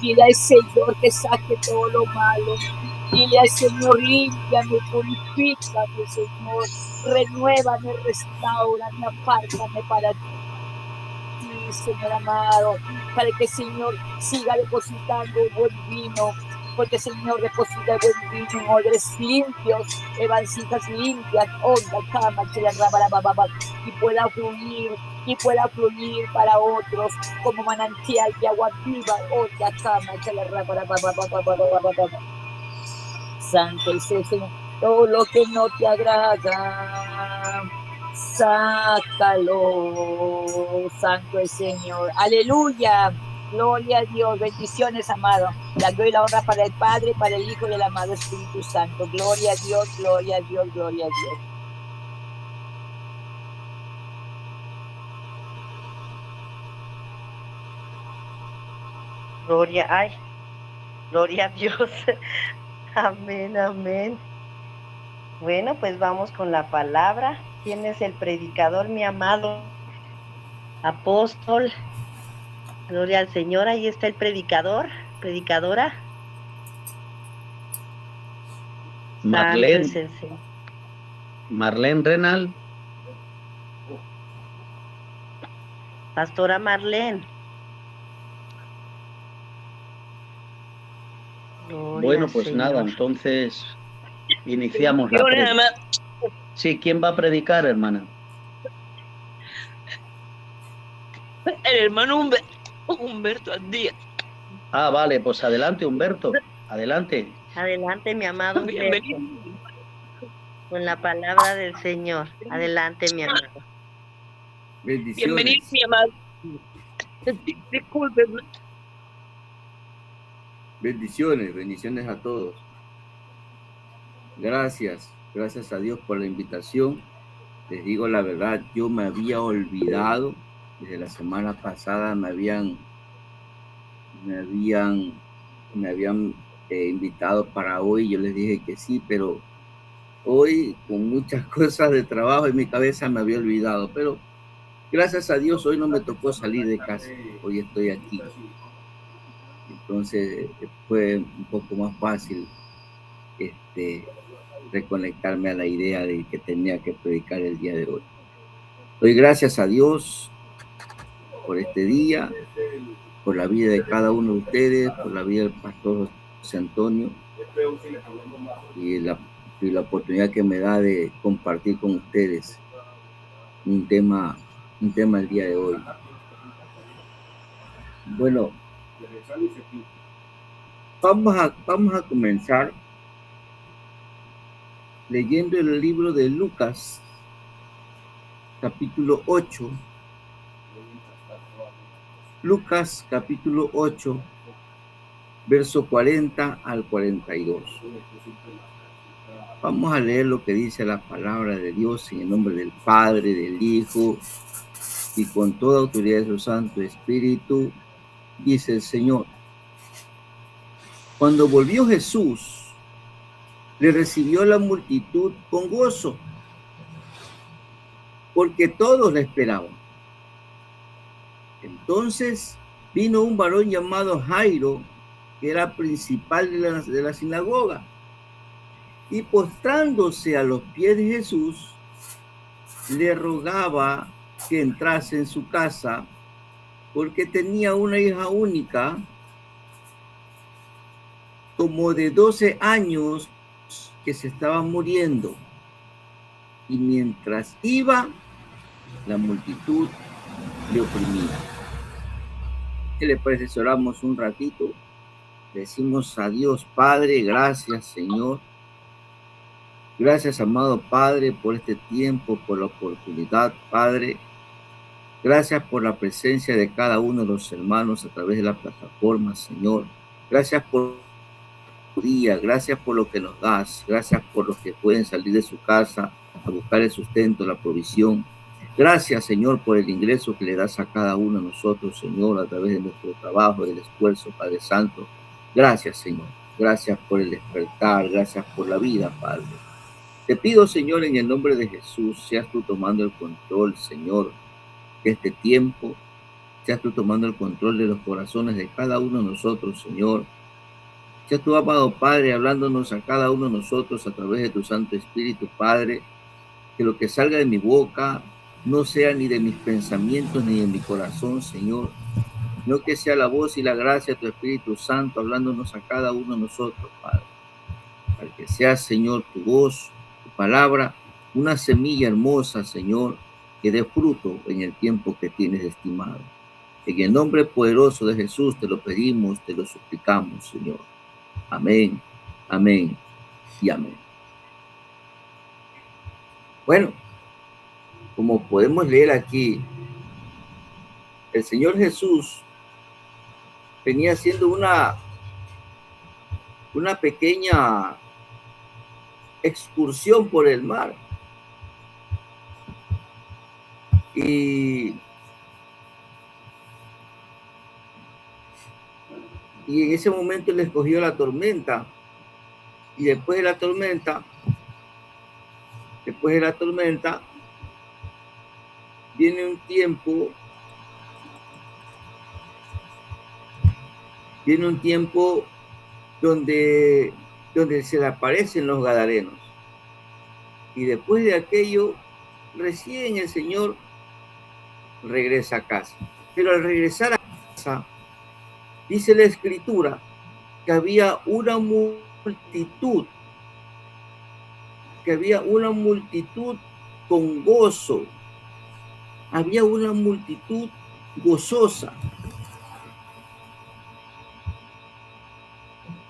Dile al Señor que saque todo lo malo. Dile al Señor, límpiame, purifícame, Señor. Renuévame, restaurame, apártame para ti, Señor amado. Para que, Señor, siga depositando buen vino. Porque, Señor, deposita buen vino en odres limpios, en vasijas limpias, onda, cama, y pueda fluir para otros como manantial de agua viva, onda, cama, Santo es el Señor. Todo lo que no te agrada, sácalo. Santo el Señor. Aleluya. Gloria a Dios. Bendiciones, amado. La gloria y la honra para el Padre, para el Hijo y el amado Espíritu Santo. Gloria a Dios, gloria a Dios, gloria a Dios. Gloria a Dios. Amén, amén. Bueno, pues vamos con la palabra. ¿Quién es el predicador, mi amado apóstol? Gloria al Señor. Ahí está el predicador, predicadora. Marlene Renal. Pastora Marlene. Bueno, pues nada, entonces iniciamos la predicación. Sí, ¿quién va a predicar, hermana? El hermano Humberto Díaz. Ah, vale, pues adelante, Humberto. Adelante. Adelante, mi amado Humberto. Con la palabra del Señor. Adelante, mi amado. Bendiciones. Bienvenido, mi amado. Discúlpenme. Bendiciones a todos. Gracias a Dios por la invitación. Les digo la verdad, yo me había olvidado, desde la semana pasada me habían invitado para hoy, yo les dije que sí, pero hoy con muchas cosas de trabajo en mi cabeza me había olvidado, pero gracias a Dios hoy no me tocó salir de casa, hoy estoy aquí. Entonces fue un poco más fácil reconectarme a la idea de que tenía que predicar el día de hoy. Doy gracias a Dios por este día, por la vida de cada uno de ustedes, por la vida del pastor José Antonio y la oportunidad que me da de compartir con ustedes un tema el día de hoy. Bueno, vamos a comenzar leyendo el libro de Lucas, capítulo 8. Lucas, capítulo 8, verso 40 al 42. Vamos a leer lo que dice la palabra de Dios en el nombre del Padre, del Hijo y con toda autoridad de su Santo Espíritu. Dice el Señor: cuando volvió Jesús, le recibió la multitud con gozo, porque todos le esperaban. Entonces vino un varón llamado Jairo, que era principal de la sinagoga, y postrándose a los pies de Jesús, le rogaba que entrase en su casa, porque tenía una hija única, como de 12 años, que se estaba muriendo. Y mientras iba, la multitud le oprimía. ¿Qué le parece si oramos un ratito? Decimos a Dios: Padre, gracias, Señor. Gracias, amado Padre, por este tiempo, por la oportunidad, Padre. Gracias por la presencia de cada uno de los hermanos a través de la plataforma, Señor. Gracias por tu día, gracias por lo que nos das, gracias por los que pueden salir de su casa a buscar el sustento, la provisión. Gracias, Señor, por el ingreso que le das a cada uno de nosotros, Señor, a través de nuestro trabajo, del esfuerzo, Padre Santo. Gracias, Señor. Gracias por el despertar, gracias por la vida, Padre. Te pido, Señor, en el nombre de Jesús, seas tú tomando el control, Señor, de este tiempo. Seas tú tomando el control de los corazones de cada uno de nosotros, Señor. Seas tú, amado Padre, hablándonos a cada uno de nosotros a través de tu Santo Espíritu, Padre. Que lo que salga de mi boca no sea ni de mis pensamientos ni de mi corazón, Señor, sino que sea la voz y la gracia de tu Espíritu Santo hablándonos a cada uno de nosotros, Padre. Para que sea, Señor, tu voz, tu palabra, una semilla hermosa, Señor, que dé fruto en el tiempo que tienes estimado. En el nombre poderoso de Jesús te lo pedimos, te lo suplicamos, Señor. Amén, amén y amén. Bueno, como podemos leer aquí, el Señor Jesús venía haciendo una pequeña excursión por el mar. Y en ese momento le escogió la tormenta. Y después de la tormenta, viene un tiempo donde se le aparecen los gadarenos. Y después de aquello, recién el Señor regresa a casa. Pero al regresar a casa, dice la Escritura que había una multitud con gozo, había una multitud gozosa.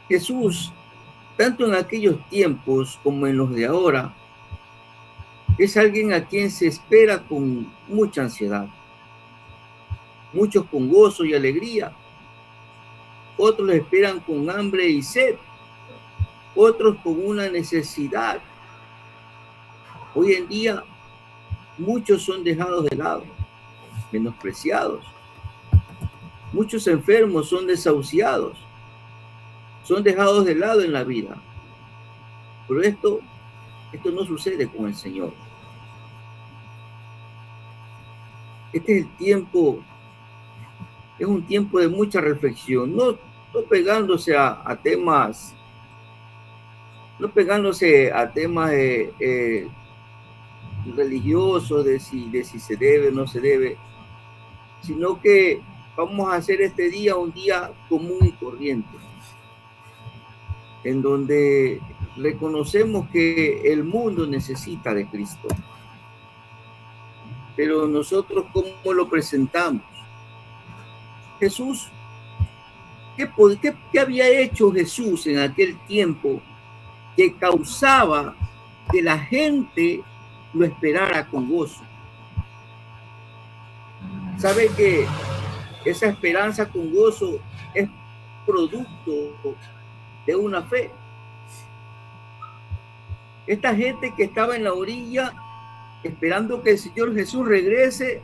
Jesús, tanto en aquellos tiempos como en los de ahora, es alguien a quien se espera con mucha ansiedad. Muchos con gozo y alegría, otros le esperan con hambre y sed, otros con una necesidad. Hoy en día, muchos son dejados de lado, menospreciados. Muchos enfermos son desahuciados, son dejados de lado en la vida. Pero esto no sucede con el Señor. Este es el tiempo, es un tiempo de mucha reflexión, no pegándose a temas, religiosos de si se debe o no se debe, sino que vamos a hacer este día un día común y corriente, en donde reconocemos que el mundo necesita de Cristo. Pero nosotros, ¿cómo lo presentamos? Jesús, ¿qué había hecho Jesús en aquel tiempo que causaba que la gente lo esperara con gozo? ¿Sabe que esa esperanza con gozo es producto de una fe? Esta gente que estaba en la orilla esperando que el Señor Jesús regrese,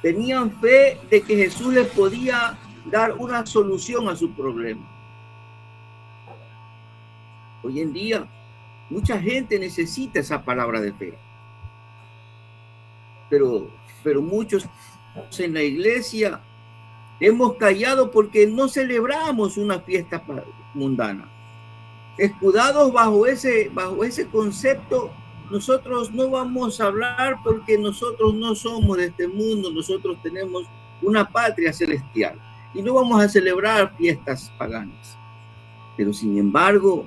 tenían fe de que Jesús les podía dar una solución a su problema. Hoy en día, mucha gente necesita esa palabra de fe. Pero muchos en la iglesia hemos callado porque no celebramos una fiesta mundana. Escudados bajo ese concepto, nosotros no vamos a hablar porque nosotros no somos de este mundo, nosotros tenemos una patria celestial y no vamos a celebrar fiestas paganas. Pero sin embargo,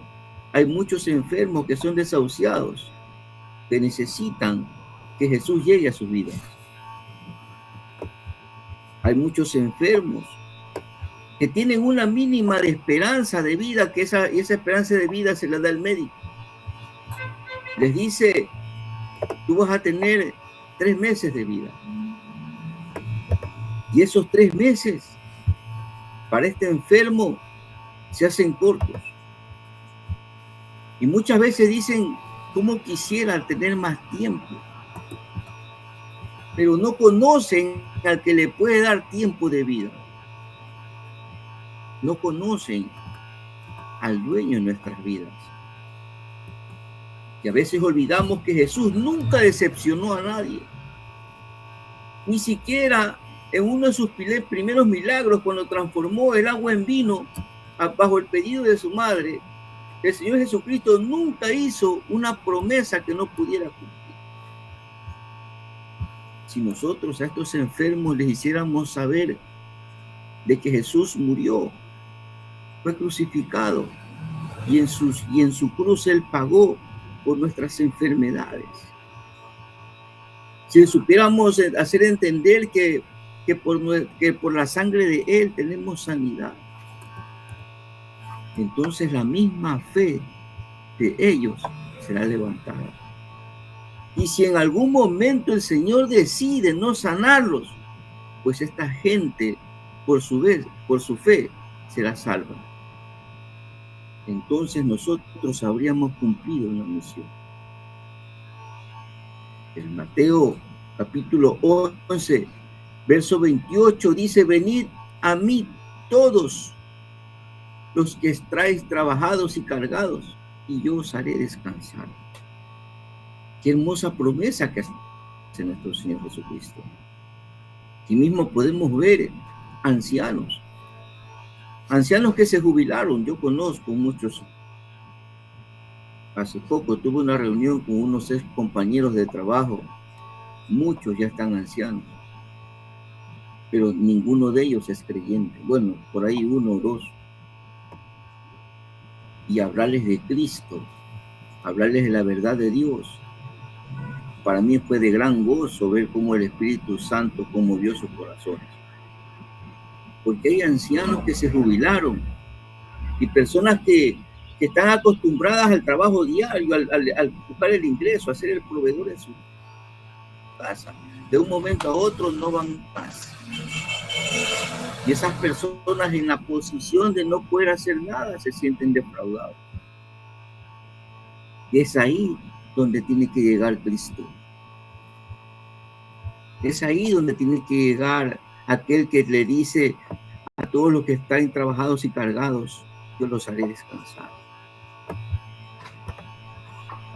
hay muchos enfermos que son desahuciados, que necesitan que Jesús llegue a sus vidas. Hay muchos enfermos que tienen una mínima de esperanza de vida, que esa esperanza de vida se la da el médico. Les dice, tú vas a tener 3 meses de vida. Y esos 3 meses, para este enfermo, se hacen cortos. Y muchas veces dicen, ¿cómo quisiera tener más tiempo? Pero no conocen al que le puede dar tiempo de vida. No conocen al dueño de nuestras vidas. Y a veces olvidamos que Jesús nunca decepcionó a nadie. Ni siquiera en uno de sus primeros milagros, cuando transformó el agua en vino bajo el pedido de su madre, el Señor Jesucristo nunca hizo una promesa que no pudiera cumplir. Si nosotros a estos enfermos les hiciéramos saber de que Jesús murió, fue crucificado, y en su cruz Él pagó por nuestras enfermedades. Si supiéramos hacer entender que por la sangre de Él tenemos sanidad, entonces la misma fe de ellos será levantada. Y si en algún momento el Señor decide no sanarlos, pues esta gente, por su fe, será salva. Entonces nosotros habríamos cumplido la misión. En Mateo capítulo 11, verso 28 dice: venid a mí todos los que estáis trabajados y cargados, y yo os haré descansar. Qué hermosa promesa que hace nuestro Señor Jesucristo. Aquí mismo podemos ver ancianos que se jubilaron. Yo conozco muchos. Hace poco tuve una reunión con unos ex compañeros de trabajo. Muchos ya están ancianos, pero ninguno de ellos es creyente. Bueno, por ahí uno o dos. Y hablarles de Cristo, hablarles de la verdad de Dios, para mí fue de gran gozo ver cómo el Espíritu Santo conmovió sus corazones. Porque hay ancianos que se jubilaron y personas que están acostumbradas al trabajo diario, al buscar el ingreso, a ser el proveedor en su casa. De un momento a otro no van más. Y esas personas, en la posición de no poder hacer nada, se sienten defraudados. Y es ahí donde tiene que llegar Cristo. Es ahí donde tiene que llegar aquel que le dice a todos los que están trabajados y cargados: yo los haré descansar.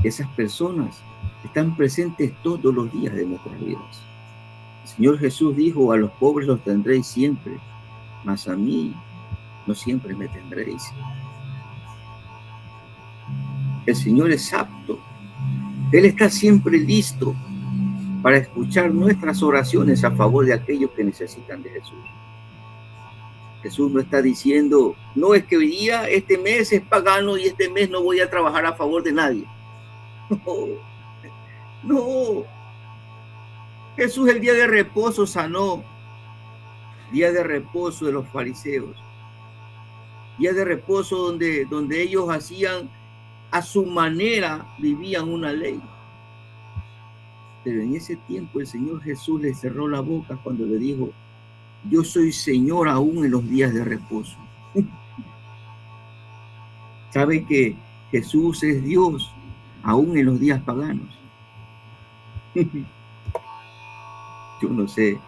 Esas personas están presentes todos los días de nuestras vidas. El Señor Jesús dijo: a los pobres los tendréis siempre, mas a mí no siempre me tendréis. El Señor es apto. Él está siempre listo para escuchar nuestras oraciones a favor de aquellos que necesitan de Jesús. Jesús no está diciendo: no, es que hoy día, este mes es pagano y este mes no voy a trabajar a favor de nadie. No. Jesús el día de reposo sanó. Día de reposo de los fariseos. Día de reposo donde ellos hacían a su manera, vivían una ley. Pero en ese tiempo el Señor Jesús le cerró la boca cuando le dijo: yo soy Señor aún en los días de reposo. ¿Sabe que Jesús es Dios aún en los días paganos? Yo no sé,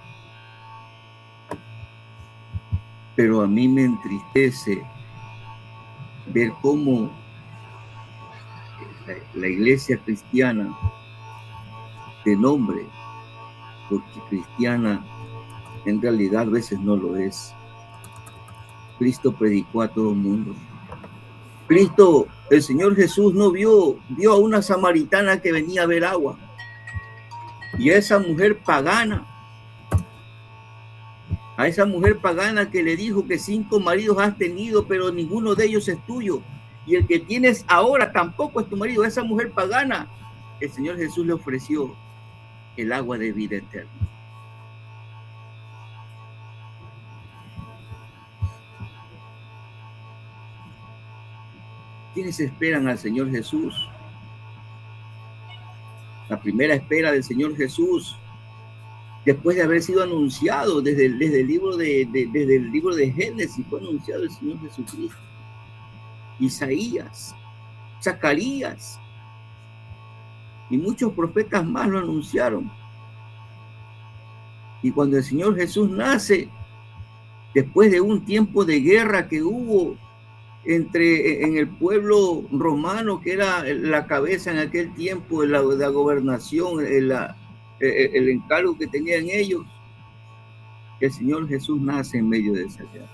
pero a mí me entristece ver cómo la iglesia cristiana, de nombre, porque cristiana en realidad a veces no lo es. Cristo predicó a todo el mundo. Cristo, el Señor Jesús, no vio a una samaritana que venía a ver agua, y a esa mujer pagana, que le dijo que 5 maridos has tenido, pero ninguno de ellos es tuyo, y el que tienes ahora tampoco es tu marido. A esa mujer pagana, el Señor Jesús le ofreció el agua de vida eterna. ¿Quiénes esperan al Señor Jesús? La primera espera del Señor Jesús, después de haber sido anunciado desde el libro de Génesis, fue anunciado el Señor Jesucristo. Isaías, Zacarías y muchos profetas más lo anunciaron. Y cuando el Señor Jesús nace, después de un tiempo de guerra que hubo en el pueblo romano, que era la cabeza en aquel tiempo de la gobernación, el encargo que tenían ellos, que el Señor Jesús nace en medio de esa guerra.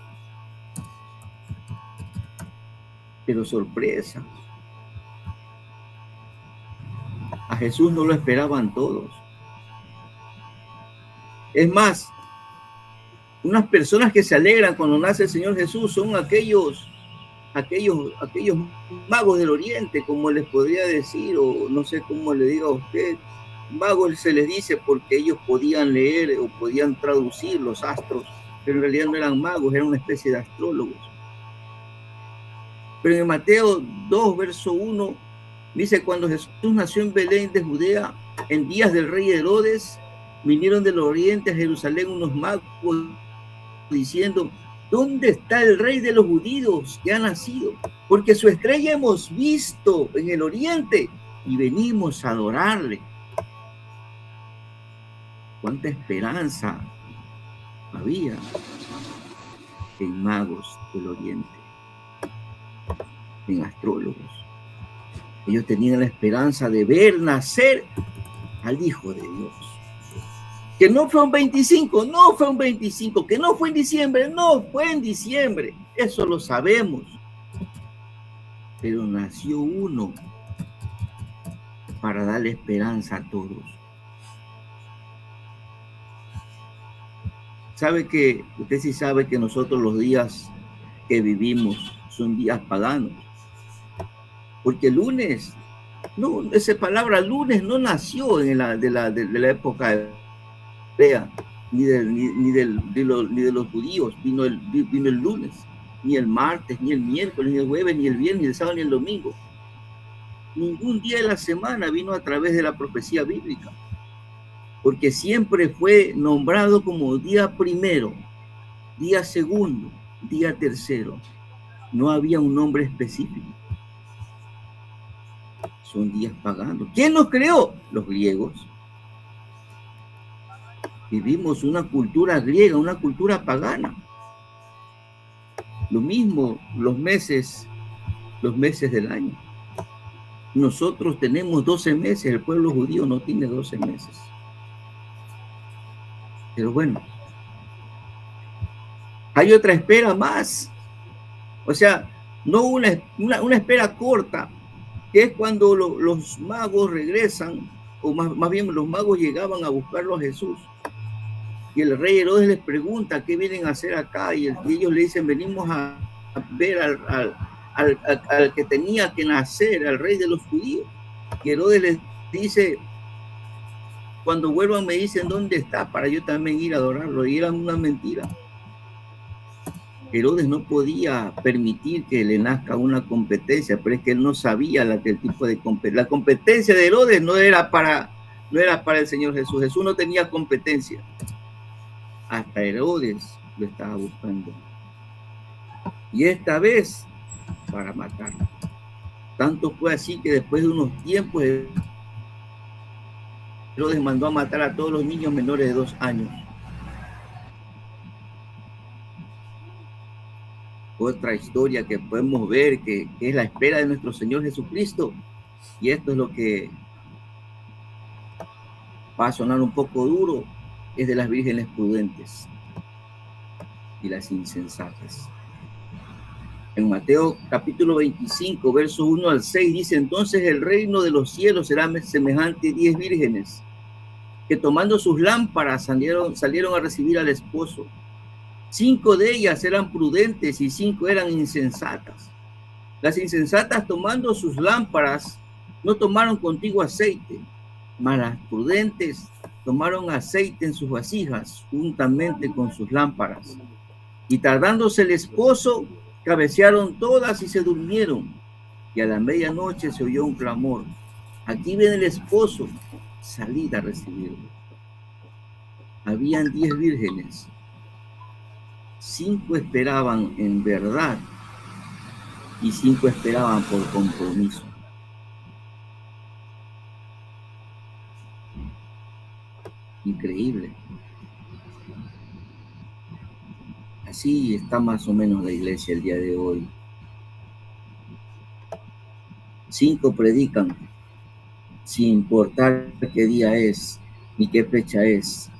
Pero sorpresa, a Jesús no lo esperaban todos. Es más, unas personas que se alegran cuando nace el Señor Jesús son aquellos magos del oriente, como les podría decir, o no sé cómo le diga a usted. Magos se les dice porque ellos podían leer o podían traducir los astros, pero en realidad no eran magos, eran una especie de astrólogos. Pero en Mateo 2, verso 1, dice: cuando Jesús nació en Belén de Judea, en días del rey Herodes, vinieron del oriente a Jerusalén unos magos diciendo: ¿dónde está el rey de los judíos que ha nacido? Porque su estrella hemos visto en el oriente y venimos a adorarle. Cuánta esperanza había en magos del oriente, en astrólogos. Ellos tenían la esperanza de ver nacer al Hijo de Dios. Que no fue un 25, no fue un 25, que no fue en diciembre, no fue en diciembre, eso lo sabemos. Pero nació uno para darle esperanza a todos. Sabe que, usted sí sabe que nosotros los días que vivimos son días paganos. Porque el lunes, no, esa palabra lunes no nació de la época hebrea, ni de los judíos, vino el lunes, ni el martes, ni el miércoles, ni el jueves, ni el viernes, ni el sábado, ni el domingo. Ningún día de la semana vino a través de la profecía bíblica, porque siempre fue nombrado como día primero, día segundo, día tercero. No había un nombre específico. Son días paganos. ¿Quién los creó? Los griegos. Vivimos una cultura griega, una cultura pagana. Lo mismo los meses del año. Nosotros tenemos 12 meses, el pueblo judío no tiene 12 meses. Pero bueno, hay otra espera más. O sea, no una espera corta, que es cuando los magos regresan, o más bien los magos llegaban a buscarlo a Jesús. Y el rey Herodes les pregunta: ¿qué vienen a hacer acá? Y ellos le dicen: venimos a ver al que tenía que nacer, al rey de los judíos. Y Herodes les dice: cuando vuelvan me dicen dónde está, para yo también ir a adorarlo. Y era una mentira. Herodes no podía permitir que le nazca una competencia, pero es que él no sabía el tipo de competencia. La competencia de Herodes no era para el Señor Jesús. Jesús no tenía competencia. Hasta Herodes lo estaba buscando. Y esta vez para matarlo. Tanto fue así que después de unos tiempos Herodes mandó a matar a todos los niños menores de 2 años. Otra historia que podemos ver que es la espera de nuestro Señor Jesucristo. Y esto es lo que va a sonar un poco duro, es de las vírgenes prudentes y las insensatas. En Mateo capítulo 25, versos 1 al 6 dice: entonces el reino de los cielos será semejante a 10 vírgenes que tomando sus lámparas salieron a recibir al esposo. 5 de ellas eran prudentes y 5 eran insensatas. Las insensatas, tomando sus lámparas, no tomaron contigo aceite, mas las prudentes tomaron aceite en sus vasijas juntamente con sus lámparas. Y tardándose el esposo, cabecearon todas y se durmieron. Y a la medianoche se oyó un clamor: aquí viene el esposo, salid a recibirlo. Habían 10 vírgenes. 5 esperaban en verdad y 5 esperaban por compromiso. Increíble. Así está más o menos la iglesia el día de hoy. 5 predican sin importar qué día es ni qué fecha es.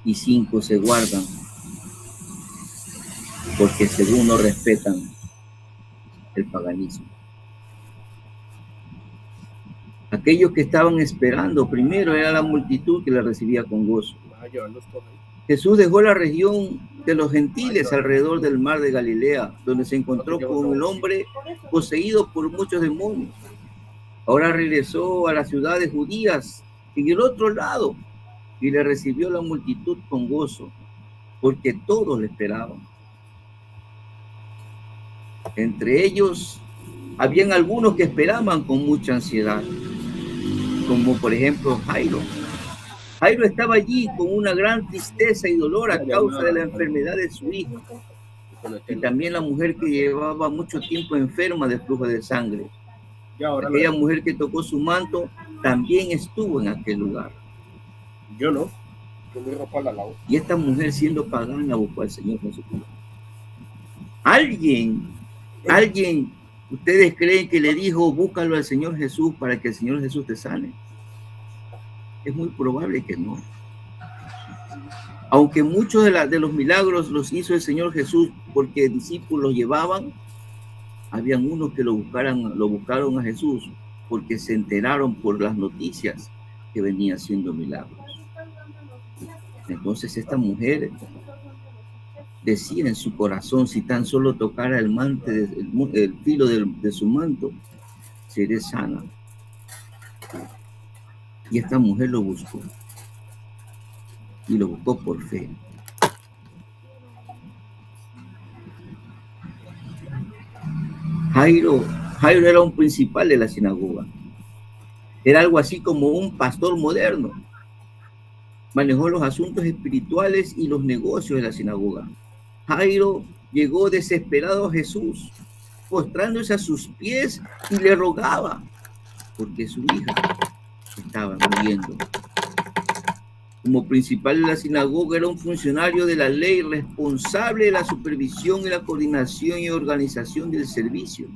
y 5 se guardan, porque según no respetan el paganismo. Aquellos que estaban esperando primero era la multitud que la recibía con gozo. Jesús dejó la región de los gentiles alrededor del mar de Galilea, donde se encontró con el hombre poseído por muchos demonios. Ahora regresó a las ciudades judías en el otro lado y le recibió la multitud con gozo, porque todos le esperaban. Entre ellos habían algunos que esperaban con mucha ansiedad, como por ejemplo Jairo. Jairo estaba allí con una gran tristeza y dolor a causa de la enfermedad de su hijo, y también la mujer que llevaba mucho tiempo enferma de flujo de sangre. Aquella mujer que tocó su manto también estuvo en aquel lugar. Yo no. Yo me ropa la lavo. Y esta mujer, siendo pagana, buscó al Señor Jesucristo. Alguien, ¿ustedes creen que le dijo, búscalo al Señor Jesús para que el Señor Jesús te sane? Es muy probable que no. Aunque muchos de los milagros los hizo el Señor Jesús porque discípulos llevaban, habían unos que lo buscaron a Jesús porque se enteraron por las noticias que venía haciendo milagros. Entonces esta mujer decía en su corazón, si tan solo tocara el filo de su manto, seré sana. Y esta mujer lo buscó. Y lo buscó por fe. Jairo era un principal de la sinagoga. Era algo así como un pastor moderno. Manejó los asuntos espirituales y los negocios de la sinagoga. Jairo llegó desesperado a Jesús, postrándose a sus pies y le rogaba porque su hija estaba muriendo. Como principal de la sinagoga era un funcionario de la ley responsable de la supervisión y la coordinación y organización del servicio,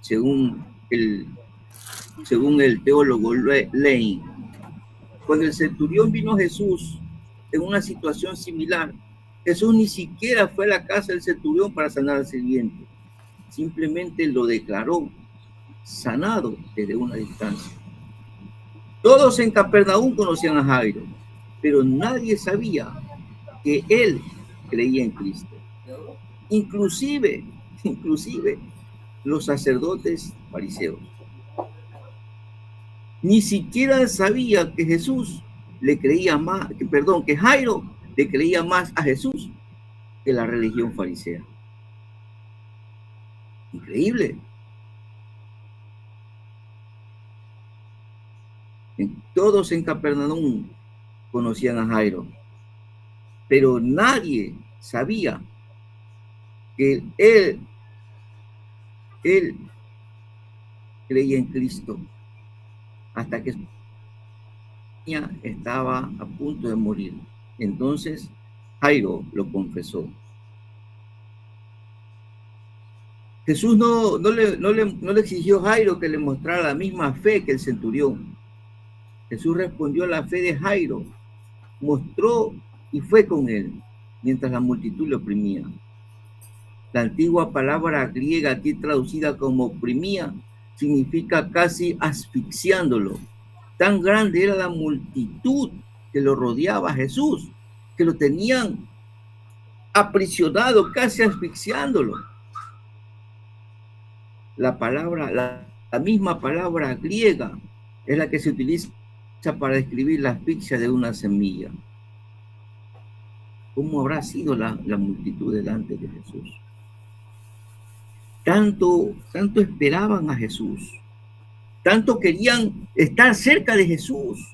según el teólogo Lane. Cuando el centurión vino a Jesús en una situación similar, Jesús ni siquiera fue a la casa del centurión para sanar al sirviente. Simplemente lo declaró sanado desde una distancia. Todos en Capernaum conocían a Jairo, pero nadie sabía que él creía en Cristo. Inclusive los sacerdotes fariseos. Ni siquiera sabía que que Jairo le creía más a Jesús que la religión farisea. Increíble. Todos en Capernaum conocían a Jairo, pero nadie sabía que él creía en Cristo hasta que estaba a punto de morir. Entonces Jairo lo confesó. Jesús no le exigió a Jairo que le mostrara la misma fe que el centurión. Jesús respondió a la fe de Jairo, mostró y fue con él, mientras la multitud le oprimía. La antigua palabra griega aquí traducida como oprimía significa casi asfixiándolo. Tan grande era la multitud que lo rodeaba a Jesús, que lo tenían aprisionado, casi asfixiándolo. La misma palabra griega es la que se utiliza para describir la asfixia de una semilla. ¿Cómo habrá sido la multitud delante de Jesús? Tanto esperaban a Jesús, tanto querían estar cerca de Jesús,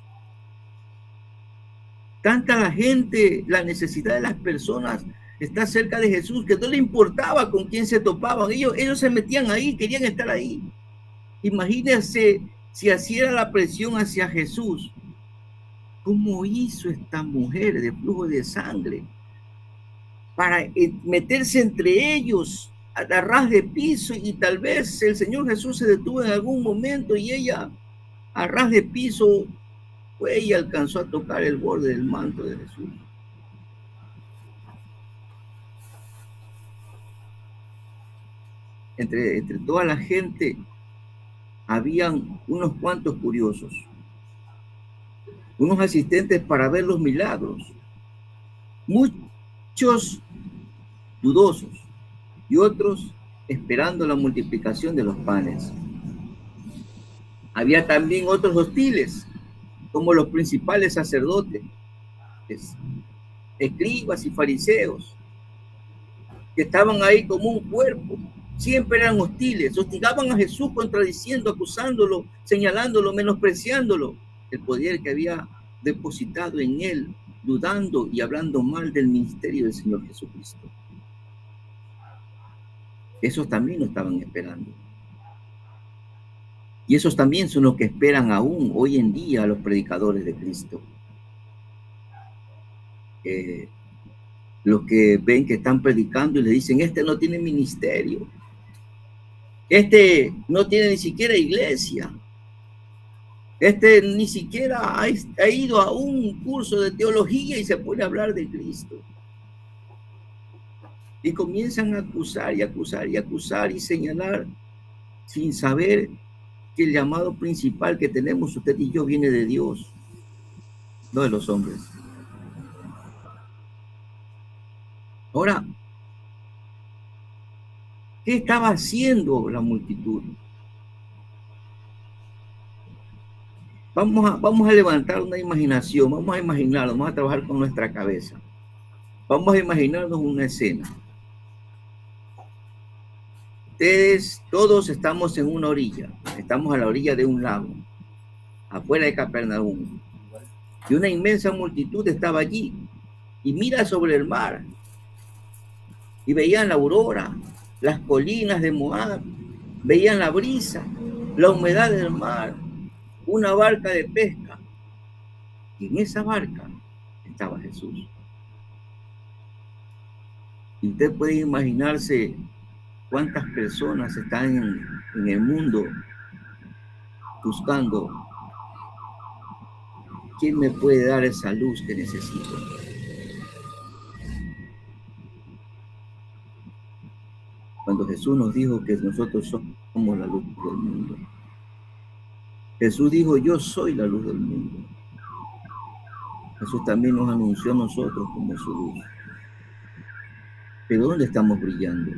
tanta la gente, la necesidad de las personas estar cerca de Jesús, que no le importaba con quién se topaban, ellos se metían ahí, querían estar ahí. Imagínense si así era la presión hacia Jesús. ¿Cómo hizo esta mujer de flujo de sangre para meterse entre ellos a ras de piso? Y tal vez el Señor Jesús se detuvo en algún momento y ella a ras de piso fue y alcanzó a tocar el borde del manto de Jesús. entre toda la gente, habían unos cuantos curiosos, unos asistentes para ver los milagros, muchos dudosos y otros esperando la multiplicación de los panes. Había también otros hostiles, como los principales sacerdotes, escribas y fariseos, que estaban ahí como un cuerpo. Siempre eran hostiles, hostigaban a Jesús, contradiciendo, acusándolo, señalándolo, menospreciándolo, el poder que había depositado en él, dudando y hablando mal del ministerio del Señor Jesucristo. Esos también lo estaban esperando. Y esos también son los que esperan aún hoy en día a los predicadores de Cristo. Los que ven que están predicando y le dicen, este no tiene ministerio, este no tiene ni siquiera iglesia, este ni siquiera ha ido a un curso de teología y se pone a hablar de Cristo. Y comienzan a acusar y acusar y acusar y señalar sin saber que el llamado principal que tenemos usted y yo viene de Dios, no de los hombres. Ahora, ¿qué estaba haciendo la multitud? Vamos a levantar una imaginación, vamos a imaginarlo, vamos a trabajar con nuestra cabeza. Vamos a imaginarnos una escena. Ustedes todos estamos en una orilla, estamos a la orilla de un lago, afuera de Capernaum. Y una inmensa multitud estaba allí y mira sobre el mar. Y veían la aurora, las colinas de Moab, veían la brisa, la humedad del mar, una barca de pesca. Y en esa barca estaba Jesús. Y usted puede imaginarse cuántas personas están en el mundo buscando quién me puede dar esa luz que necesito. Cuando Jesús nos dijo que nosotros somos la luz del mundo. Jesús dijo, yo soy la luz del mundo. Jesús también nos anunció a nosotros como su luz. ¿Pero dónde estamos brillando?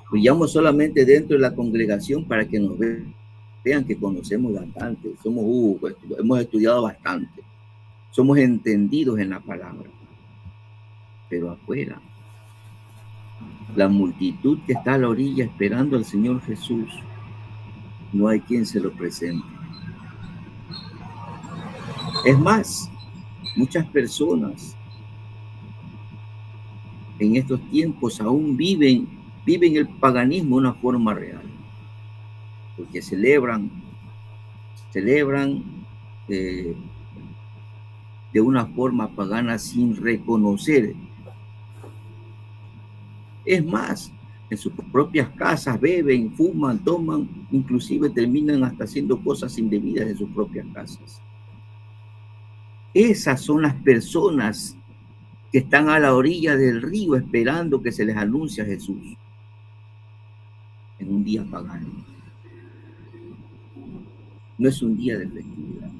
Brillamos solamente dentro de la congregación para que nos vean que conocemos bastante. Hemos estudiado bastante. Somos entendidos en la palabra. Pero afuera, la multitud que está a la orilla esperando al Señor Jesús, no hay quien se lo presente. Es más, muchas personas en estos tiempos aún viven el paganismo de una forma real, porque celebran de una forma pagana sin reconocer. Es más, en sus propias casas beben, fuman, toman, inclusive terminan hasta haciendo cosas indebidas en sus propias casas. Esas son las personas que están a la orilla del río esperando que se les anuncie a Jesús en un día pagano. No es un día de festividad.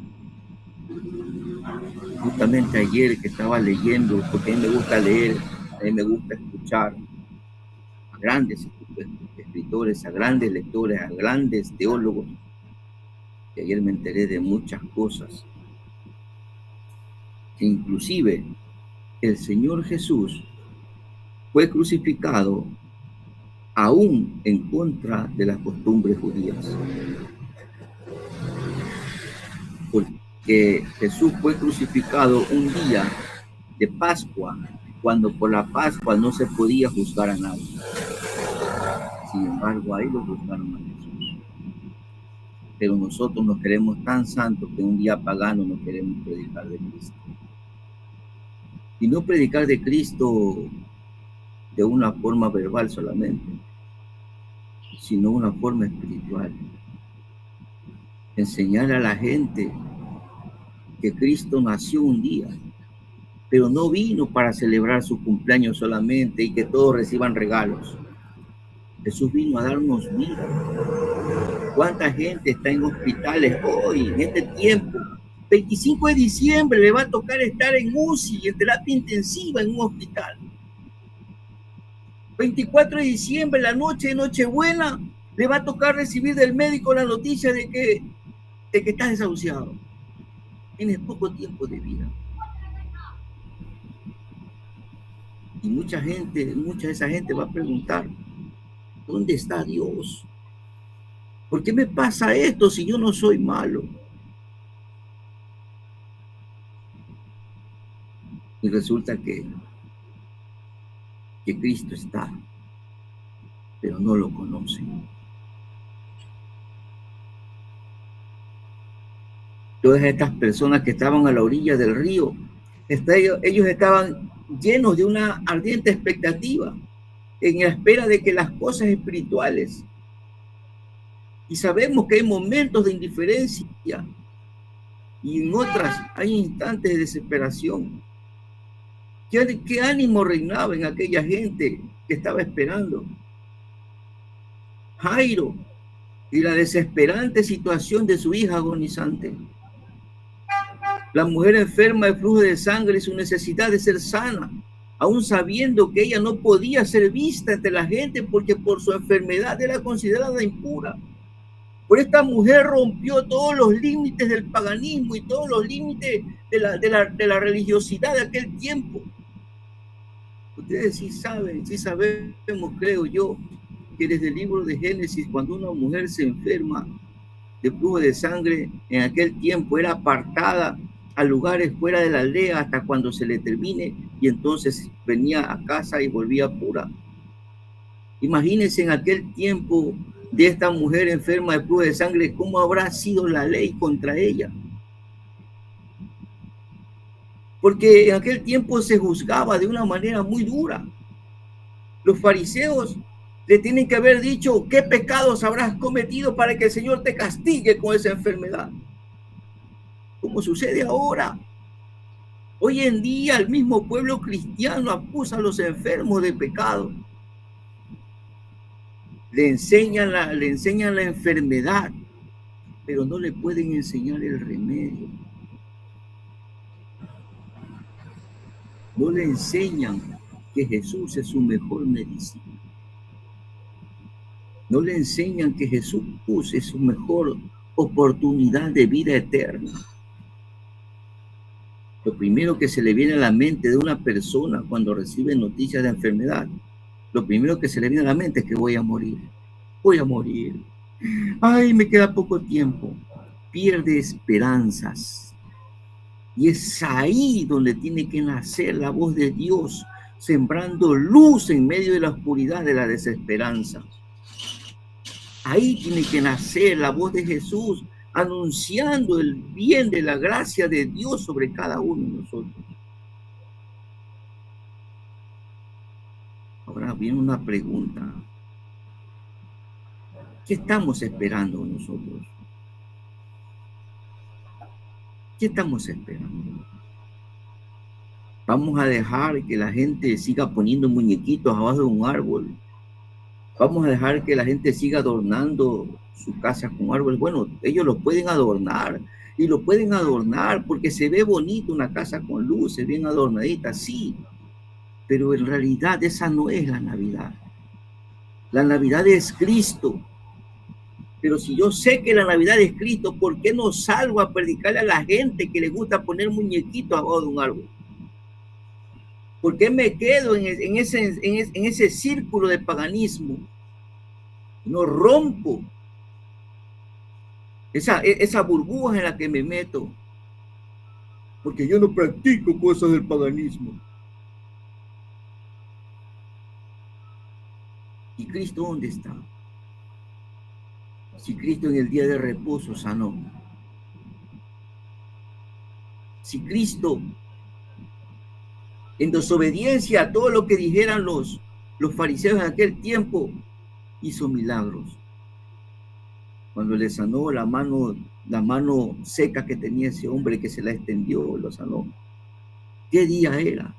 Justamente ayer que estaba leyendo, porque a mí me gusta leer, a mí me gusta escuchar a grandes escritores, a grandes lectores, a grandes teólogos, y ayer me enteré de muchas cosas, que inclusive el Señor Jesús fue crucificado aún en contra de las costumbres judías. Porque Jesús fue crucificado un día de Pascua, cuando por la Pascua no se podía juzgar a nadie. Sin embargo, ahí lo juzgaron a Jesús. Pero nosotros nos queremos tan santos que un día pagano no queremos predicar de Cristo. Y no predicar de Cristo de una forma verbal solamente, sino una forma espiritual. Enseñar a la gente que Cristo nació un día, pero no vino para celebrar su cumpleaños solamente y que todos reciban regalos. Jesús vino a darnos vida. ¿Cuánta gente está en hospitales hoy, en este tiempo? 25 de diciembre le va a tocar estar en UCI, en terapia intensiva en un hospital. 24 de diciembre, la noche de Nochebuena, le va a tocar recibir del médico la noticia de que estás desahuciado. Tienes poco tiempo de vida. Y mucha de esa gente va a preguntar, ¿dónde está Dios? ¿Por qué me pasa esto si yo no soy malo? Y resulta que Cristo está, pero no lo conocen. Todas estas personas que estaban a la orilla del río, ellos estaban llenos de una ardiente expectativa en la espera de que las cosas espirituales, y sabemos que hay momentos de indiferencia y en otras hay instantes de desesperación. ¿Qué ánimo reinaba en aquella gente que estaba esperando? Jairo y la desesperante situación de su hija agonizante. La mujer enferma de flujo de sangre y su necesidad de ser sana, aún sabiendo que ella no podía ser vista entre la gente porque por su enfermedad era considerada impura. Por esta mujer rompió todos los límites del paganismo y todos los límites de la religiosidad de aquel tiempo. Ustedes sí sabemos, creo yo, que desde el libro de Génesis, cuando una mujer se enferma de flujo de sangre, en aquel tiempo era apartada a lugares fuera de la aldea hasta cuando se le termine, y entonces venía a casa y volvía pura. Imagínense en aquel tiempo de esta mujer enferma de flujo de sangre, cómo habrá sido la ley contra ella. Porque en aquel tiempo se juzgaba de una manera muy dura. Los fariseos le tienen que haber dicho, ¿qué pecados habrás cometido para que el Señor te castigue con esa enfermedad? Como sucede ahora. Hoy en día el mismo pueblo cristiano acusa a los enfermos de pecado. Le enseñan la enfermedad, pero no le pueden enseñar el remedio. No le enseñan que Jesús es su mejor medicina. No le enseñan que Jesús es su mejor oportunidad de vida eterna. Lo primero que se le viene a la mente de una persona cuando recibe noticias de enfermedad, lo primero que se le viene a la mente es que voy a morir. Voy a morir. Ay, me queda poco tiempo. Pierde esperanzas. Y es ahí donde tiene que nacer la voz de Dios, sembrando luz en medio de la oscuridad de la desesperanza. Ahí tiene que nacer la voz de Jesús, anunciando el bien de la gracia de Dios sobre cada uno de nosotros. Ahora viene una pregunta. ¿Qué estamos esperando nosotros? ¿Qué estamos esperando? ¿Vamos a dejar que la gente siga poniendo muñequitos abajo de un árbol? ¿Vamos a dejar que la gente siga adornando su casa con árboles? Bueno, ellos lo pueden adornar, y lo pueden adornar porque se ve bonito una casa con luces, bien adornadita, sí, pero en realidad esa no es la Navidad. La Navidad es Cristo. Pero si yo sé que la Navidad es Cristo, ¿por qué no salgo a predicarle a la gente que le gusta poner muñequitos abajo de un árbol? ¿Por qué me quedo en ese círculo de paganismo? No rompo esa burbuja en la que me meto, porque yo no practico cosas del paganismo. ¿Y Cristo dónde está? Si Cristo en el día de reposo sanó, si Cristo en desobediencia a todo lo que dijeran los fariseos en aquel tiempo hizo milagros, cuando le sanó la mano seca que tenía ese hombre, que se la extendió, lo sanó. ¿Qué día era?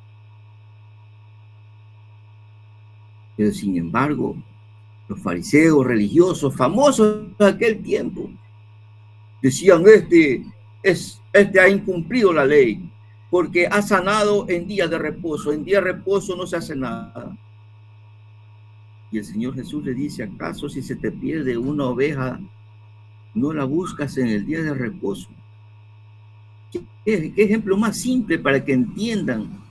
Pero sin embargo, Los fariseos religiosos famosos de aquel tiempo decían, este ha incumplido la ley porque ha sanado en día de reposo. En día de reposo no se hace nada. Y el Señor Jesús le dice, ¿acaso si se te pierde una oveja, no la buscas en el día de reposo? ¿Qué ejemplo más simple para que entiendan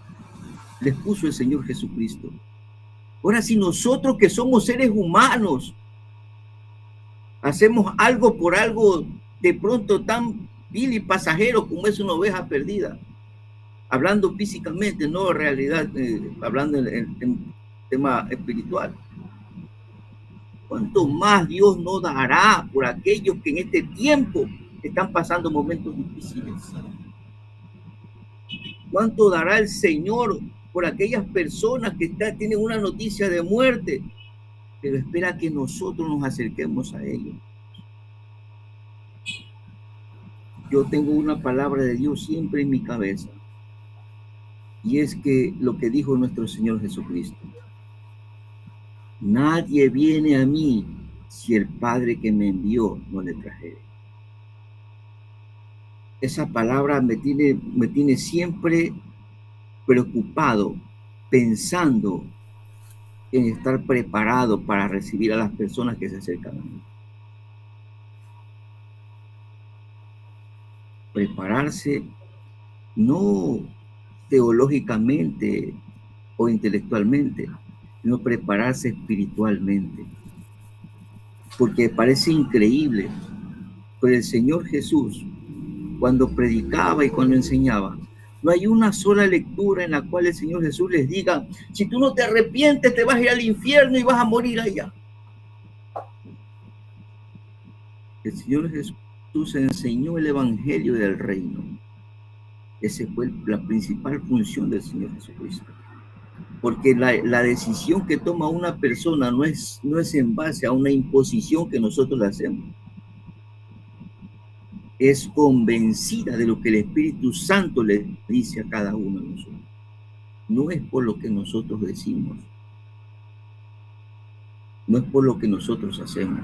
les puso el Señor Jesucristo? Ahora, si nosotros que somos seres humanos hacemos algo por algo de pronto tan vil y pasajero como es una oveja perdida, hablando físicamente, no en realidad, hablando en tema espiritual, ¿cuánto más Dios no dará por aquellos que en este tiempo están pasando momentos difíciles? ¿Cuánto dará el Señor por aquellas personas que tienen una noticia de muerte, pero espera que nosotros nos acerquemos a ellos? Yo tengo una palabra de Dios siempre en mi cabeza, y es que lo que dijo nuestro Señor Jesucristo: nadie viene a mí si el Padre que me envió no le trajere. Esa palabra me tiene siempre preocupado, pensando en estar preparado para recibir a las personas que se acercan a mí. Prepararse no teológicamente o intelectualmente, sino prepararse espiritualmente. Porque parece increíble, pero el Señor Jesús, cuando predicaba y cuando enseñaba, no hay una sola lectura en la cual el Señor Jesús les diga, si tú no te arrepientes te vas a ir al infierno y vas a morir allá. El Señor Jesús enseñó el evangelio del reino. Esa fue la principal función del Señor Jesucristo. Porque la decisión que toma una persona no es en base a una imposición que nosotros le hacemos. Es convencida de lo que el Espíritu Santo le dice a cada uno de nosotros. No es por lo que nosotros decimos. No es por lo que nosotros hacemos.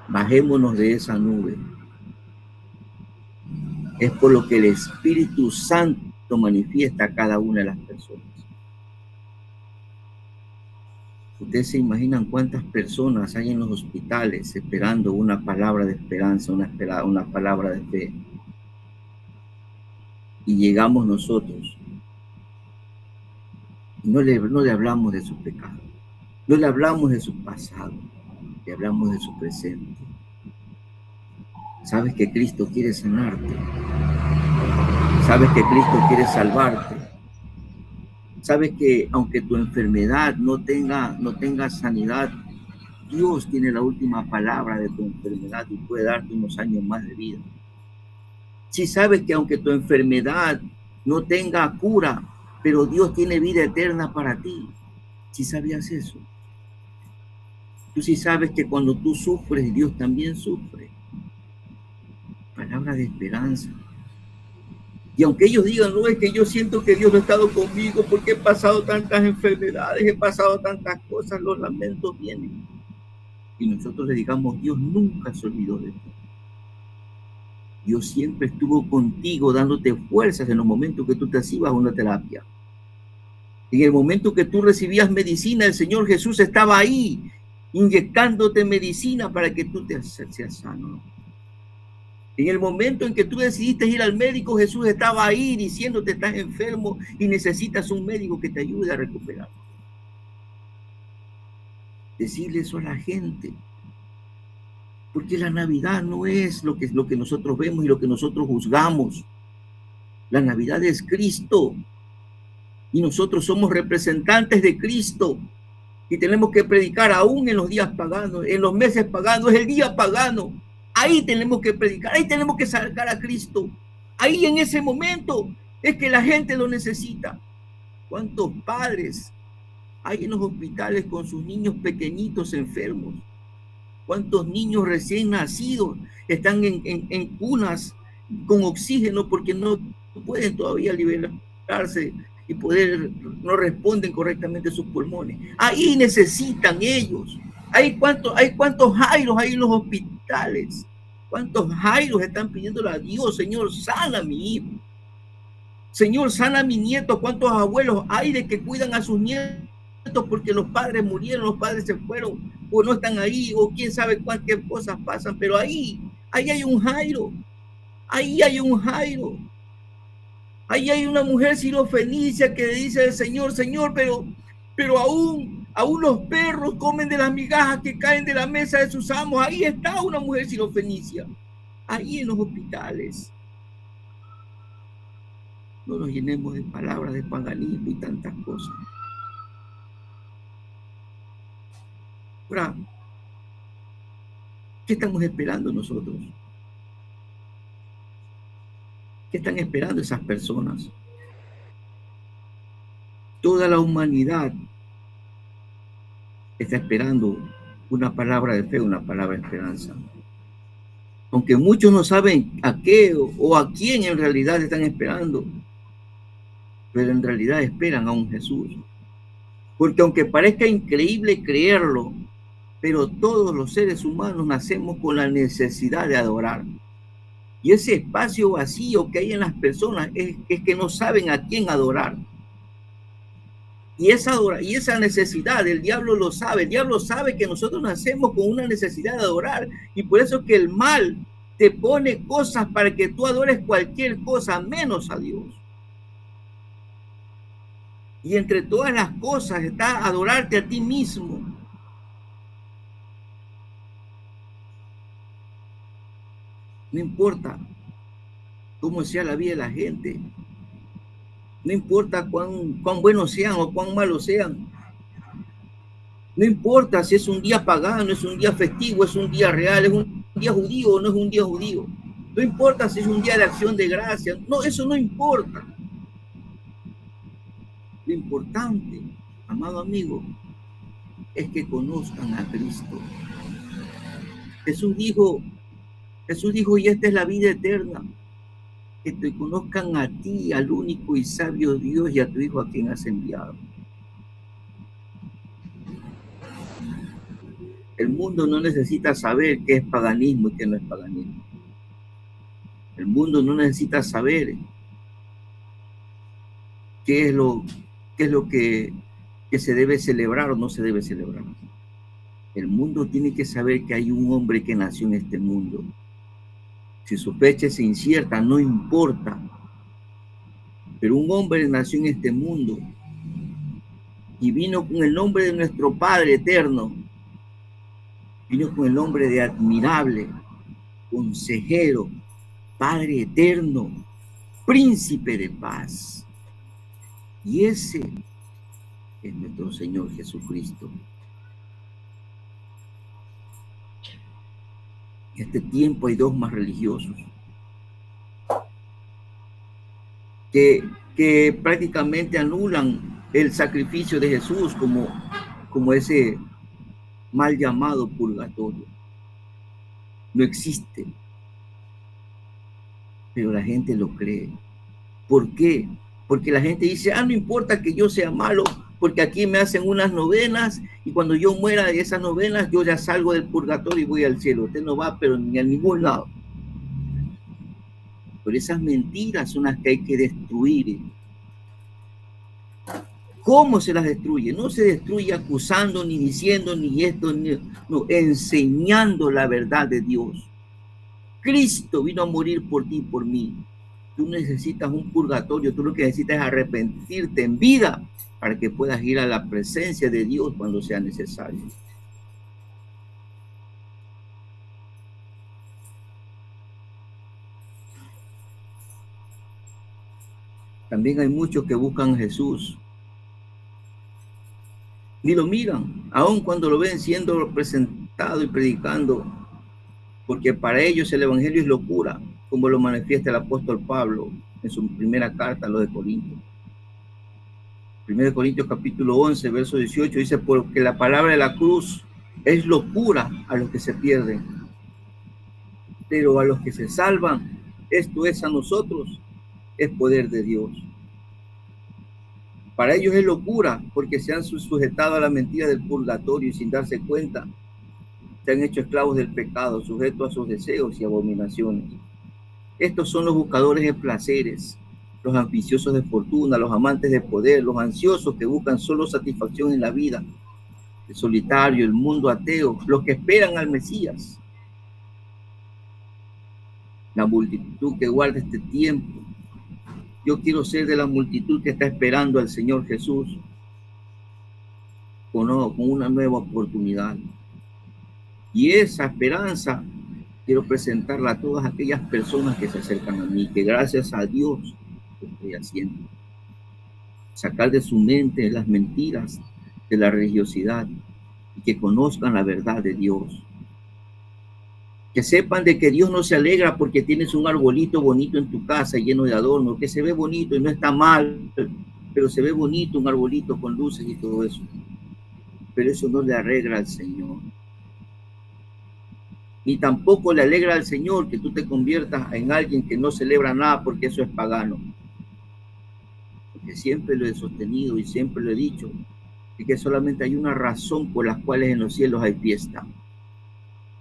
Bajémonos de esa nube. Es por lo que el Espíritu Santo manifiesta a cada una de las personas. Ustedes se imaginan cuántas personas hay en los hospitales esperando una palabra de esperanza, una palabra de fe. Y llegamos nosotros. No le hablamos de su pecado. No le hablamos de su pasado. Le hablamos de su presente. Sabes que Cristo quiere sanarte. Sabes que Cristo quiere salvarte. Sabes que aunque tu enfermedad no tenga sanidad, Dios tiene la última palabra de tu enfermedad y puede darte unos años más de vida. Si sabes que aunque tu enfermedad no tenga cura, pero Dios tiene vida eterna para ti. Si sabías eso. Tú sí sabes que cuando tú sufres, Dios también sufre. Palabra de esperanza. Y aunque ellos digan, no, es que yo siento que Dios no ha estado conmigo porque he pasado tantas enfermedades, he pasado tantas cosas, los lamentos vienen. Y nosotros le digamos, Dios nunca se olvidó de ti. Dios siempre estuvo contigo dándote fuerzas en los momentos que tú te ibas a una terapia. En el momento que tú recibías medicina, el Señor Jesús estaba ahí, inyectándote medicina para que tú seas sano. En el momento en que tú decidiste ir al médico, Jesús estaba ahí diciéndote estás enfermo y necesitas un médico que te ayude a recuperar. Decirle eso a la gente. Porque la Navidad no es lo que nosotros vemos y lo que nosotros juzgamos. La Navidad es Cristo. Y nosotros somos representantes de Cristo. Y tenemos que predicar aún en los días paganos, en los meses paganos, es el día pagano. Ahí tenemos que predicar, ahí tenemos que sacar a Cristo. Ahí en ese momento es que la gente lo necesita. ¿Cuántos padres hay en los hospitales con sus niños pequeñitos enfermos? ¿Cuántos niños recién nacidos están en cunas con oxígeno porque no pueden todavía liberarse y no responden correctamente sus pulmones? Ahí necesitan ellos. Hay cuántos Jairos hay en los hospitales. ¿Cuántos Jairos están pidiéndole a Dios? Señor, sana a mi hijo. Señor, sana a mi nieto. ¿Cuántos abuelos hay de que cuidan a sus nietos porque los padres murieron, los padres se fueron, o no están ahí, o quién sabe cuántas cosas pasan? Pero ahí hay un Jairo. Ahí hay un Jairo. Ahí hay una mujer sirofenicia que le dice al Señor, Señor, pero aún los perros comen de las migajas que caen de la mesa de sus amos. Ahí está una mujer sirofenicia. Ahí en los hospitales. No nos llenemos de palabras de paganismo y tantas cosas. Ahora, ¿qué estamos esperando nosotros? ¿Qué están esperando esas personas? Toda la humanidad está esperando una palabra de fe, una palabra de esperanza. Aunque muchos no saben a qué o a quién en realidad están esperando, pero en realidad esperan a un Jesús. Porque aunque parezca increíble creerlo, pero todos los seres humanos nacemos con la necesidad de adorar. Y ese espacio vacío que hay en las personas es que no saben a quién adorar. Y esa necesidad, el diablo lo sabe. El diablo sabe que nosotros nacemos con una necesidad de adorar. Y por eso es que el mal te pone cosas para que tú adores cualquier cosa menos a Dios. Y entre todas las cosas está adorarte a ti mismo. No importa cómo sea la vida de la gente. No importa cuán buenos sean o cuán malos sean. No importa si es un día pagano, es un día festivo, es un día real, es un día judío o no es un día judío. No importa si es un día de acción de gracias. No, eso no importa. Lo importante, amado amigo, es que conozcan a Cristo. Jesús dijo, y esta es la vida eterna, que te conozcan a ti, al único y sabio Dios, y a tu Hijo a quien has enviado. El mundo no necesita saber qué es paganismo y qué no es paganismo. El mundo no necesita saber qué es lo que se debe celebrar o no se debe celebrar. El mundo tiene que saber que hay un hombre que nació en este mundo. Si su fecha es incierta, no importa. Pero un hombre nació en este mundo y vino con el nombre de nuestro Padre eterno. Vino con el nombre de admirable, consejero, Padre eterno, príncipe de paz. Y ese es nuestro Señor Jesucristo. En este tiempo hay dogmas religiosos que prácticamente anulan el sacrificio de Jesús como ese mal llamado purgatorio. No existe, pero la gente lo cree. ¿Por qué? Porque la gente dice, no importa que yo sea malo, porque aquí me hacen unas novenas y cuando yo muera de esas novenas, yo ya salgo del purgatorio y voy al cielo. Usted no va, pero ni a ningún lado. Pero esas mentiras son las que hay que destruir. ¿Cómo se las destruye? No se destruye acusando, ni diciendo, ni esto, no, enseñando la verdad de Dios. Cristo vino a morir por ti y por mí. Tú necesitas un purgatorio, tú lo que necesitas es arrepentirte en vida para que puedas ir a la presencia de Dios cuando sea necesario. También hay muchos que buscan a Jesús. Ni lo miran, aun cuando lo ven siendo presentado y predicando, porque para ellos el evangelio es locura, como lo manifiesta el apóstol Pablo en su primera carta a los de Corintios. 1 Corintios capítulo 11, verso 18, dice, porque la palabra de la cruz es locura a los que se pierden, pero a los que se salvan, esto es a nosotros, es poder de Dios. Para ellos es locura porque se han sujetado a la mentira del purgatorio y sin darse cuenta se han hecho esclavos del pecado, sujetos a sus deseos y abominaciones. Estos son los buscadores de placeres, los ambiciosos de fortuna, los amantes de poder, los ansiosos que buscan solo satisfacción en la vida, el solitario, el mundo ateo, los que esperan al Mesías. La multitud que guarda este tiempo. Yo quiero ser de la multitud que está esperando al Señor Jesús con una nueva oportunidad. Y esa esperanza quiero presentarla a todas aquellas personas que se acercan a mí, que gracias a Dios lo estoy haciendo. Sacar de su mente las mentiras de la religiosidad y que conozcan la verdad de Dios. Que sepan de que Dios no se alegra porque tienes un arbolito bonito en tu casa lleno de adornos, que se ve bonito y no está mal, pero se ve bonito un arbolito con luces y todo eso. Pero eso no le alegra al Señor. Ni tampoco le alegra al Señor que tú te conviertas en alguien que no celebra nada porque eso es pagano. Porque siempre lo he sostenido y siempre lo he dicho, y que solamente hay una razón por las cuales en los cielos hay fiesta.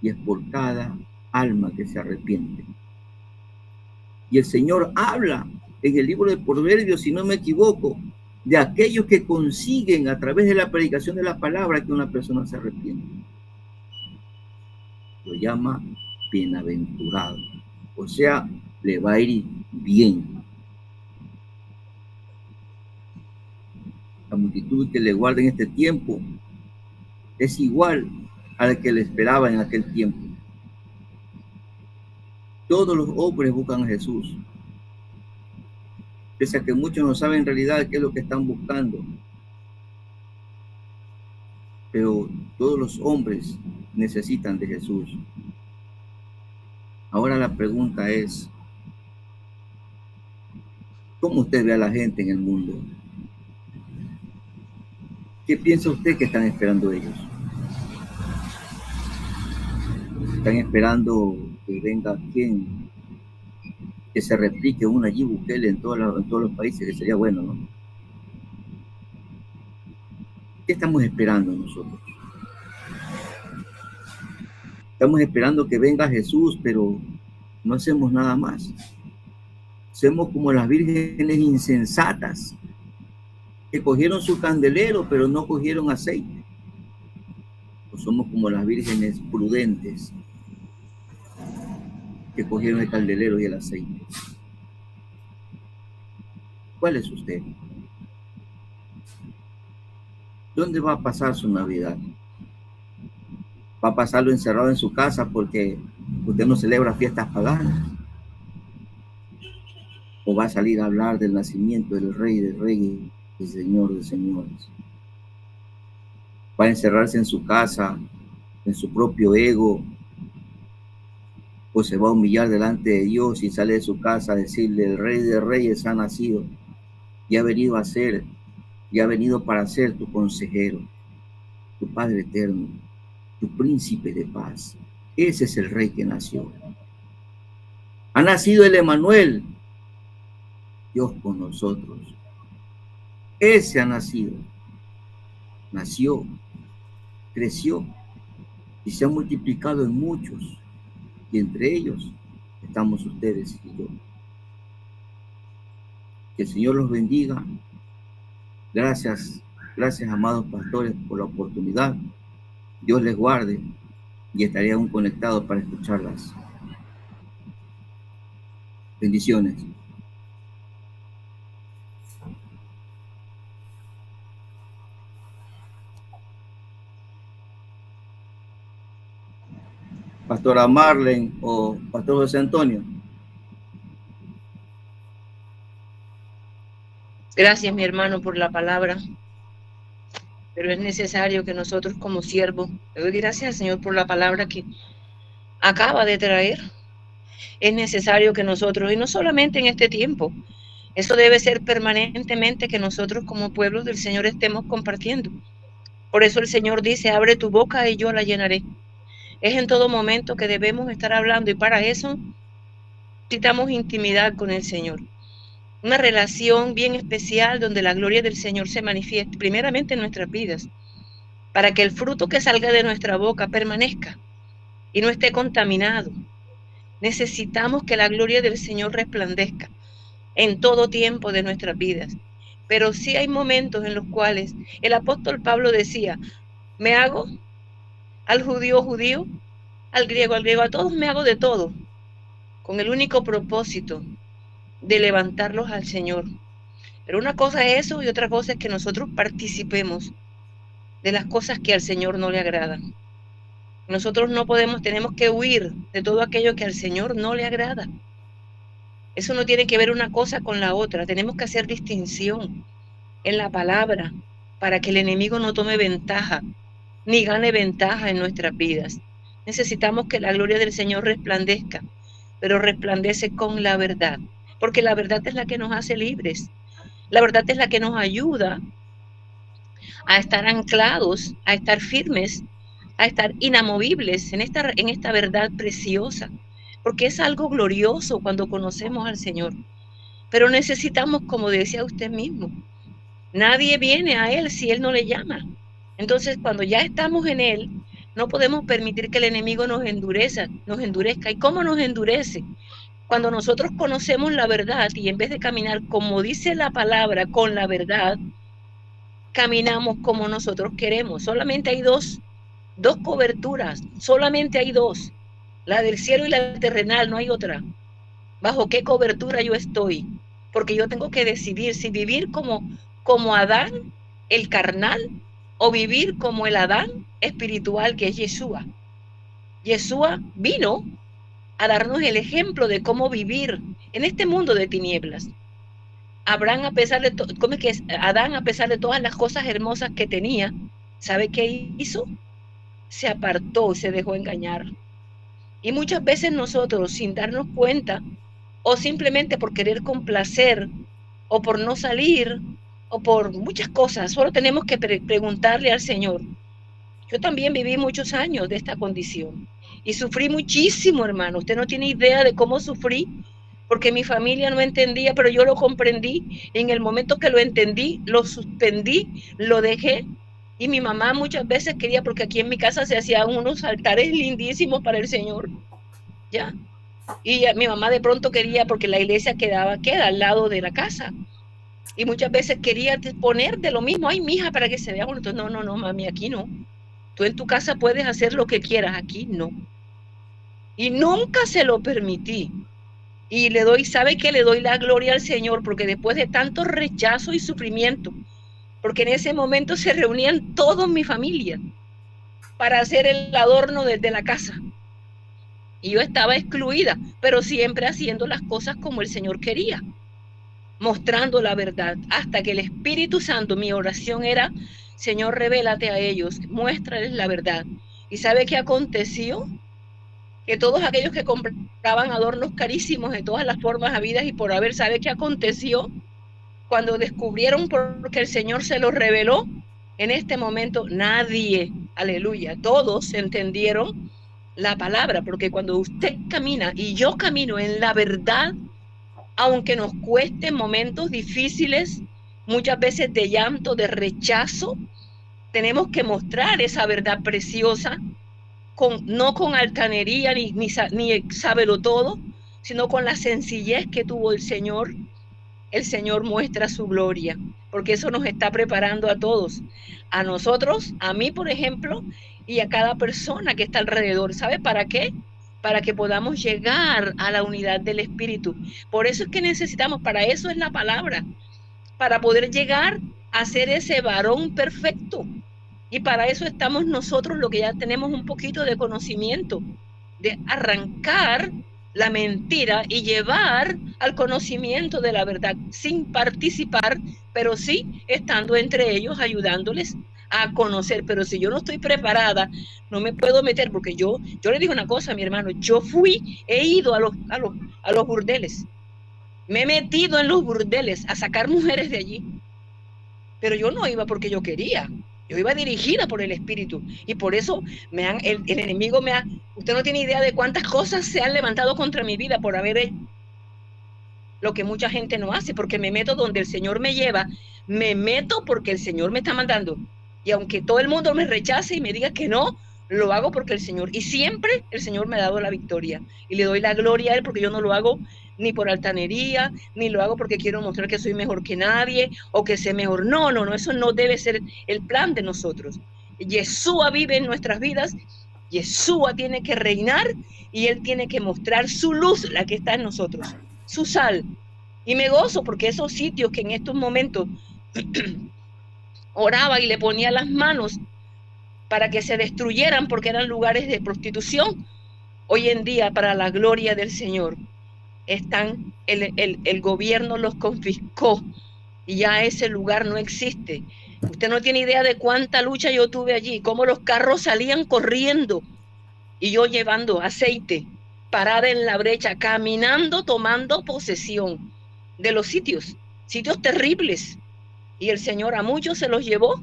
Y es por cada alma que se arrepiente. Y el Señor habla en el libro de Proverbios, si no me equivoco, de aquellos que consiguen a través de la predicación de la palabra que una persona se arrepiente. Lo llama bienaventurado. O sea, le va a ir bien. La multitud que le guarda en este tiempo es igual a la que le esperaba en aquel tiempo. Todos los hombres buscan a Jesús, pese a que muchos no saben en realidad qué es lo que están buscando. Pero todos los hombres necesitan de Jesús. Ahora la pregunta es, ¿cómo usted ve a la gente en el mundo? ¿Qué piensa usted que están esperando ellos? Están esperando que venga quien, que se replique una Nayib Bukele en todos los países, que sería bueno, ¿no? ¿Qué estamos esperando nosotros? Estamos esperando que venga Jesús, pero no hacemos nada más. Somos como las vírgenes insensatas que cogieron su candelero, pero no cogieron aceite. O somos como las vírgenes prudentes que cogieron el candelero y el aceite. ¿Cuál es usted? ¿Dónde va a pasar su Navidad? ¿Va a pasarlo encerrado en su casa porque usted no celebra fiestas paganas? ¿O va a salir a hablar del nacimiento del Rey de Reyes y Señor de Señores? ¿Va a encerrarse en su casa, en su propio ego? ¿O se va a humillar delante de Dios y sale de su casa a decirle: el Rey de Reyes ha nacido y ha venido a ser, y ha venido para ser tu consejero, tu Padre eterno, tu príncipe de paz? Ese es el Rey que nació. Ha nacido el Emanuel, Dios con nosotros. Ese ha nacido. Nació, creció y se ha multiplicado en muchos. Y entre ellos estamos ustedes y yo. Que el Señor los bendiga. Gracias, amados pastores, por la oportunidad. Dios les guarde y estaré aún conectado para escucharlas. Bendiciones. Pastora Marlene o Pastor José Antonio. Gracias, mi hermano, por la palabra. Pero es necesario que nosotros como siervos, le doy gracias al Señor por la palabra que acaba de traer. Es necesario que nosotros, y no solamente en este tiempo, eso debe ser permanentemente, que nosotros como pueblos del Señor estemos compartiendo. Por eso el Señor dice: abre tu boca y yo la llenaré. Es en todo momento que debemos estar hablando, y para eso necesitamos intimidad con el Señor. Una relación bien especial donde la gloria del Señor se manifieste primeramente en nuestras vidas, para que el fruto que salga de nuestra boca permanezca. y no esté contaminado. Necesitamos que la gloria del Señor resplandezca en todo tiempo de nuestras vidas. Pero sí hay momentos en los cuales el apóstol Pablo decía, me hago al judío judío, al griego, a todos me hago de todo, con el único propósito de levantarlos al Señor. Pero una cosa es eso y otra cosa es que nosotros participemos de las cosas que al Señor no le agradan. Nosotros no podemos, tenemos que huir de todo aquello que al Señor no le agrada. Eso no tiene que ver una cosa con la otra. Tenemos que hacer distinción en la palabra para que el enemigo no tome ventaja ni gane ventaja en nuestras vidas. Necesitamos que la gloria del Señor resplandezca, pero resplandece con la verdad, porque la verdad es la que nos hace libres. La verdad es la que nos ayuda a estar anclados, a estar firmes, a estar inamovibles en esta verdad preciosa, porque es algo glorioso cuando conocemos al Señor. Pero necesitamos, como decía usted mismo, nadie viene a Él si Él no le llama. Entonces, cuando ya estamos en Él, no podemos permitir que el enemigo nos endurezca. ¿Y cómo nos endurece? Cuando nosotros conocemos la verdad y en vez de caminar como dice la palabra con la verdad, caminamos como nosotros queremos. Solamente hay dos coberturas, solamente hay dos, la del cielo y la terrenal, no hay otra. ¿Bajo qué cobertura yo estoy? Porque yo tengo que decidir si vivir como Adán, el carnal, o vivir como el Adán espiritual que es Yeshua. Yeshua vino a darnos el ejemplo de cómo vivir en este mundo de tinieblas. Adán, a pesar de todas las cosas hermosas que tenía, ¿sabe qué hizo? Se apartó, se dejó engañar. Y muchas veces nosotros, sin darnos cuenta, o simplemente por querer complacer, o por no salir, o por muchas cosas, solo tenemos que preguntarle al Señor. Yo también viví muchos años de esta condición y sufrí muchísimo, hermano. Usted no tiene idea de cómo sufrí, porque mi familia no entendía, pero yo lo comprendí. En el momento que lo entendí, lo suspendí, lo dejé. Y mi mamá muchas veces quería, porque aquí en mi casa se hacían unos altares lindísimos para el Señor, ¿ya? Y mi mamá de pronto quería, porque la iglesia queda al lado de la casa. Y muchas veces quería poner de lo mismo, ay, mija, para que se vea bonito. No, mami, aquí no. Tú en tu casa puedes hacer lo que quieras, aquí no. Y nunca se lo permití. Y ¿sabe qué? Le doy la gloria al Señor, porque después de tanto rechazo y sufrimiento, porque en ese momento se reunían toda mi familia para hacer el adorno desde la casa. Y yo estaba excluida, pero siempre haciendo las cosas como el Señor quería, mostrando la verdad, hasta que el Espíritu Santo, mi oración era, Señor, revélate a ellos, muéstrales la verdad. ¿Y sabe qué aconteció? Que todos aquellos que compraban adornos carísimos de todas las formas habidas y por haber, ¿sabe qué aconteció? Cuando descubrieron, porque el Señor se los reveló, en este momento nadie, aleluya, todos entendieron la palabra, porque cuando usted camina y yo camino en la verdad, aunque nos cueste momentos difíciles, muchas veces de llanto, de rechazo, tenemos que mostrar esa verdad preciosa, no con altanería ni sábelo todo, sino con la sencillez que tuvo el Señor. El Señor muestra su gloria, porque eso nos está preparando a todos, a nosotros, a mí, por ejemplo, y a cada persona que está alrededor. ¿Sabe para qué? Para que podamos llegar a la unidad del Espíritu. Por eso es que necesitamos, para eso es la palabra, para poder llegar a ser ese varón perfecto. Y para eso estamos nosotros, lo que ya tenemos un poquito de conocimiento, de arrancar la mentira y llevar al conocimiento de la verdad, sin participar, pero sí estando entre ellos, ayudándoles a conocer. Pero si yo no estoy preparada, no me puedo meter, porque yo le digo una cosa a mi hermano, he ido a los burdeles, me he metido en los burdeles a sacar mujeres de allí, pero yo no iba porque yo quería. Yo iba dirigida por el Espíritu, y por eso el enemigo usted no tiene idea de cuántas cosas se han levantado contra mi vida por haber hecho lo que mucha gente no hace, porque me meto donde el Señor me lleva, me meto porque el Señor me está mandando. Y aunque todo el mundo me rechace y me diga que no, lo hago porque el Señor, y siempre el Señor me ha dado la victoria, y le doy la gloria a Él, porque yo no lo hago ni por altanería, ni lo hago porque quiero mostrar que soy mejor que nadie, o que sé mejor. No, eso no debe ser el plan de nosotros. Yeshua vive en nuestras vidas, Yeshua tiene que reinar, y Él tiene que mostrar su luz, la que está en nosotros, su sal. Y me gozo porque esos sitios que en estos momentos oraba y le ponía las manos para que se destruyeran porque eran lugares de prostitución, hoy en día, para la gloria del Señor, están, el gobierno los confiscó y ya ese lugar no existe. Usted no tiene idea de cuánta lucha yo tuve allí, cómo los carros salían corriendo y yo llevando aceite, parada en la brecha, caminando, tomando posesión de los sitios terribles. Y el Señor a muchos se los llevó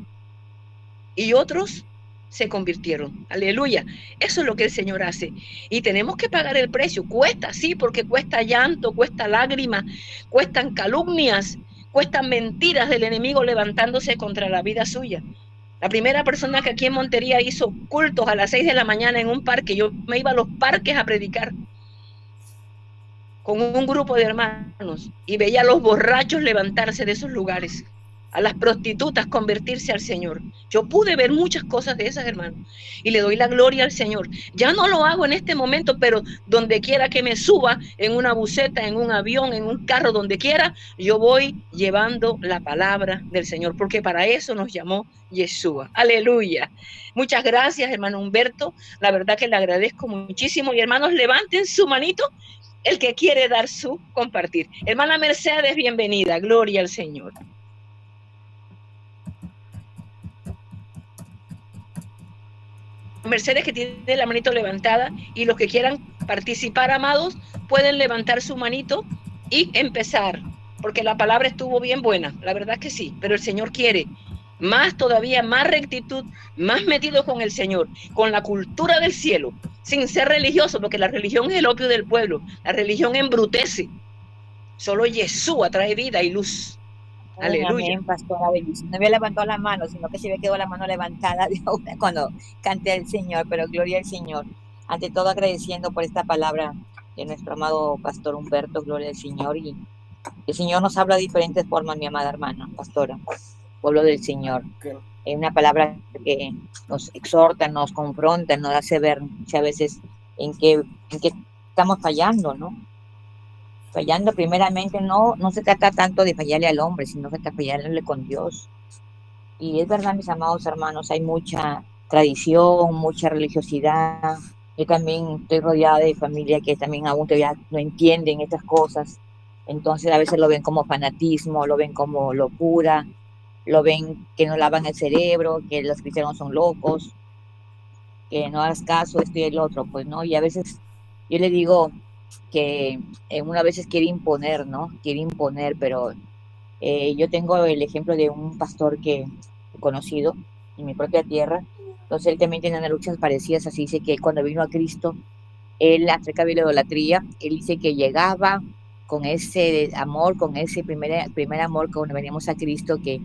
y otros se convirtieron. Aleluya. Eso es lo que el Señor hace. Y tenemos que pagar el precio. Cuesta, sí, porque cuesta llanto, cuesta lágrimas, cuestan calumnias, cuestan mentiras del enemigo levantándose contra la vida suya. La primera persona que aquí en Montería hizo cultos a las 6 de la mañana en un parque, yo me iba a los parques a predicar con un grupo de hermanos y veía a los borrachos levantarse de esos lugares, a las prostitutas convertirse al Señor. Yo pude ver muchas cosas de esas, hermanos, y le doy la gloria al Señor. Ya no lo hago en este momento, pero donde quiera que me suba, en una buseta, en un avión, en un carro, donde quiera, yo voy llevando la palabra del Señor, porque para eso nos llamó Yeshua. Aleluya. Muchas gracias, hermano Humberto. La verdad que le agradezco muchísimo. Y hermanos, levanten su manito el que quiere dar su compartir. Hermana Mercedes, bienvenida. Gloria al Señor. Mercedes, que tiene la manito levantada, y los que quieran participar, amados, pueden levantar su manito y empezar, porque la palabra estuvo bien buena, la verdad que sí, pero el Señor quiere más todavía, más rectitud, más metido con el Señor, con la cultura del cielo, sin ser religioso, porque la religión es el opio del pueblo, la religión embrutece, solo Yeshua trae vida y luz. Aleluya. Amén, pastora, bendición. No había levantado la mano, sino que se me quedó la mano levantada de una cuando canté al Señor, pero gloria al Señor. Ante todo agradeciendo por esta palabra de nuestro amado pastor Humberto, gloria al Señor. Y el Señor nos habla de diferentes formas, mi amada hermana, pastora, pueblo del Señor. Es una palabra que nos exhorta, nos confronta, nos hace ver muchas veces en qué estamos fallando, ¿no? Fallando primeramente, no se trata tanto de fallarle al hombre, sino que de fallarle con Dios. Y es verdad, mis amados hermanos, hay mucha tradición, mucha religiosidad. Yo también estoy rodeada de familia que también aún todavía no entienden estas cosas. Entonces a veces lo ven como fanatismo, lo ven como locura, lo ven que no lavan el cerebro, que los cristianos son locos, que no hagas caso, esto y el otro, pues, ¿no? Y a veces yo le digo que una veces quiere imponer, ¿no? Quiere imponer, pero yo tengo el ejemplo de un pastor que he conocido en mi propia tierra. Entonces él también tiene luchas parecidas, así dice que cuando vino a Cristo, él acerca de la idolatría, él dice que llegaba con ese amor, con ese primer amor cuando veníamos a Cristo, que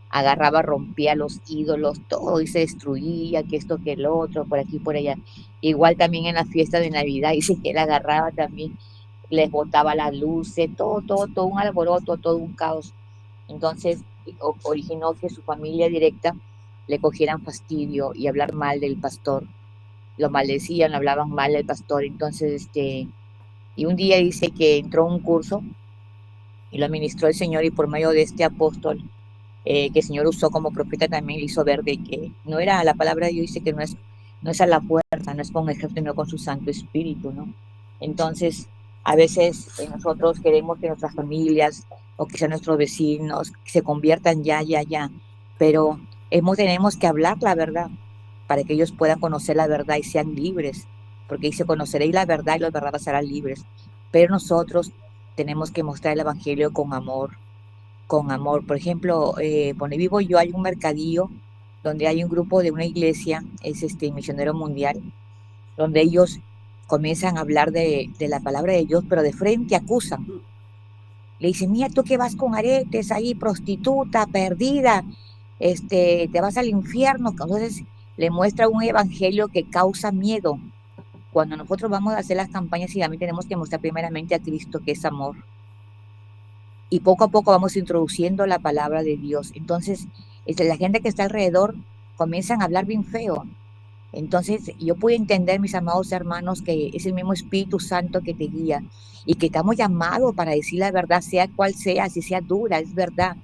agarraba, rompía los ídolos, todo, y se destruía, que esto, que el otro, por aquí, por allá. Igual también en la fiesta de Navidad, dice que él agarraba también, les botaba las luces, todo un alboroto, todo un caos. Entonces originó que su familia directa le cogieran fastidio y hablar mal del pastor. Lo maldecían, hablaban mal del pastor. Entonces, y un día dice que entró a un curso y lo administró el Señor, y por medio de este apóstol, que el Señor usó como profeta, también le hizo ver de que no era la palabra de Dios, dice que no es a la fuerza, no es con ejército, sino con su Santo Espíritu, ¿no? Entonces, a veces nosotros queremos que nuestras familias o que sean nuestros vecinos se conviertan ya, pero tenemos que hablar la verdad para que ellos puedan conocer la verdad y sean libres, porque dice: conoceréis la verdad y la verdad serán libres. Pero nosotros tenemos que mostrar el evangelio con amor. Por ejemplo, donde vivo yo hay un mercadillo donde hay un grupo de una iglesia, es Misionero Mundial, donde ellos comienzan a hablar de la palabra de Dios, pero de frente acusan. Le dicen: mira, tú que vas con aretes ahí, prostituta, perdida, te vas al infierno. Entonces le muestra un evangelio que causa miedo. Cuando nosotros vamos a hacer las campañas, y a mí tenemos que mostrar primeramente a Cristo, que es amor. Y poco a poco vamos introduciendo la palabra de Dios. Entonces, la gente que está alrededor comienzan a hablar bien feo. Entonces, yo puedo entender, mis amados hermanos, que es el mismo Espíritu Santo que te guía y que estamos llamados para decir la verdad, sea cual sea, si sea dura, es verdad.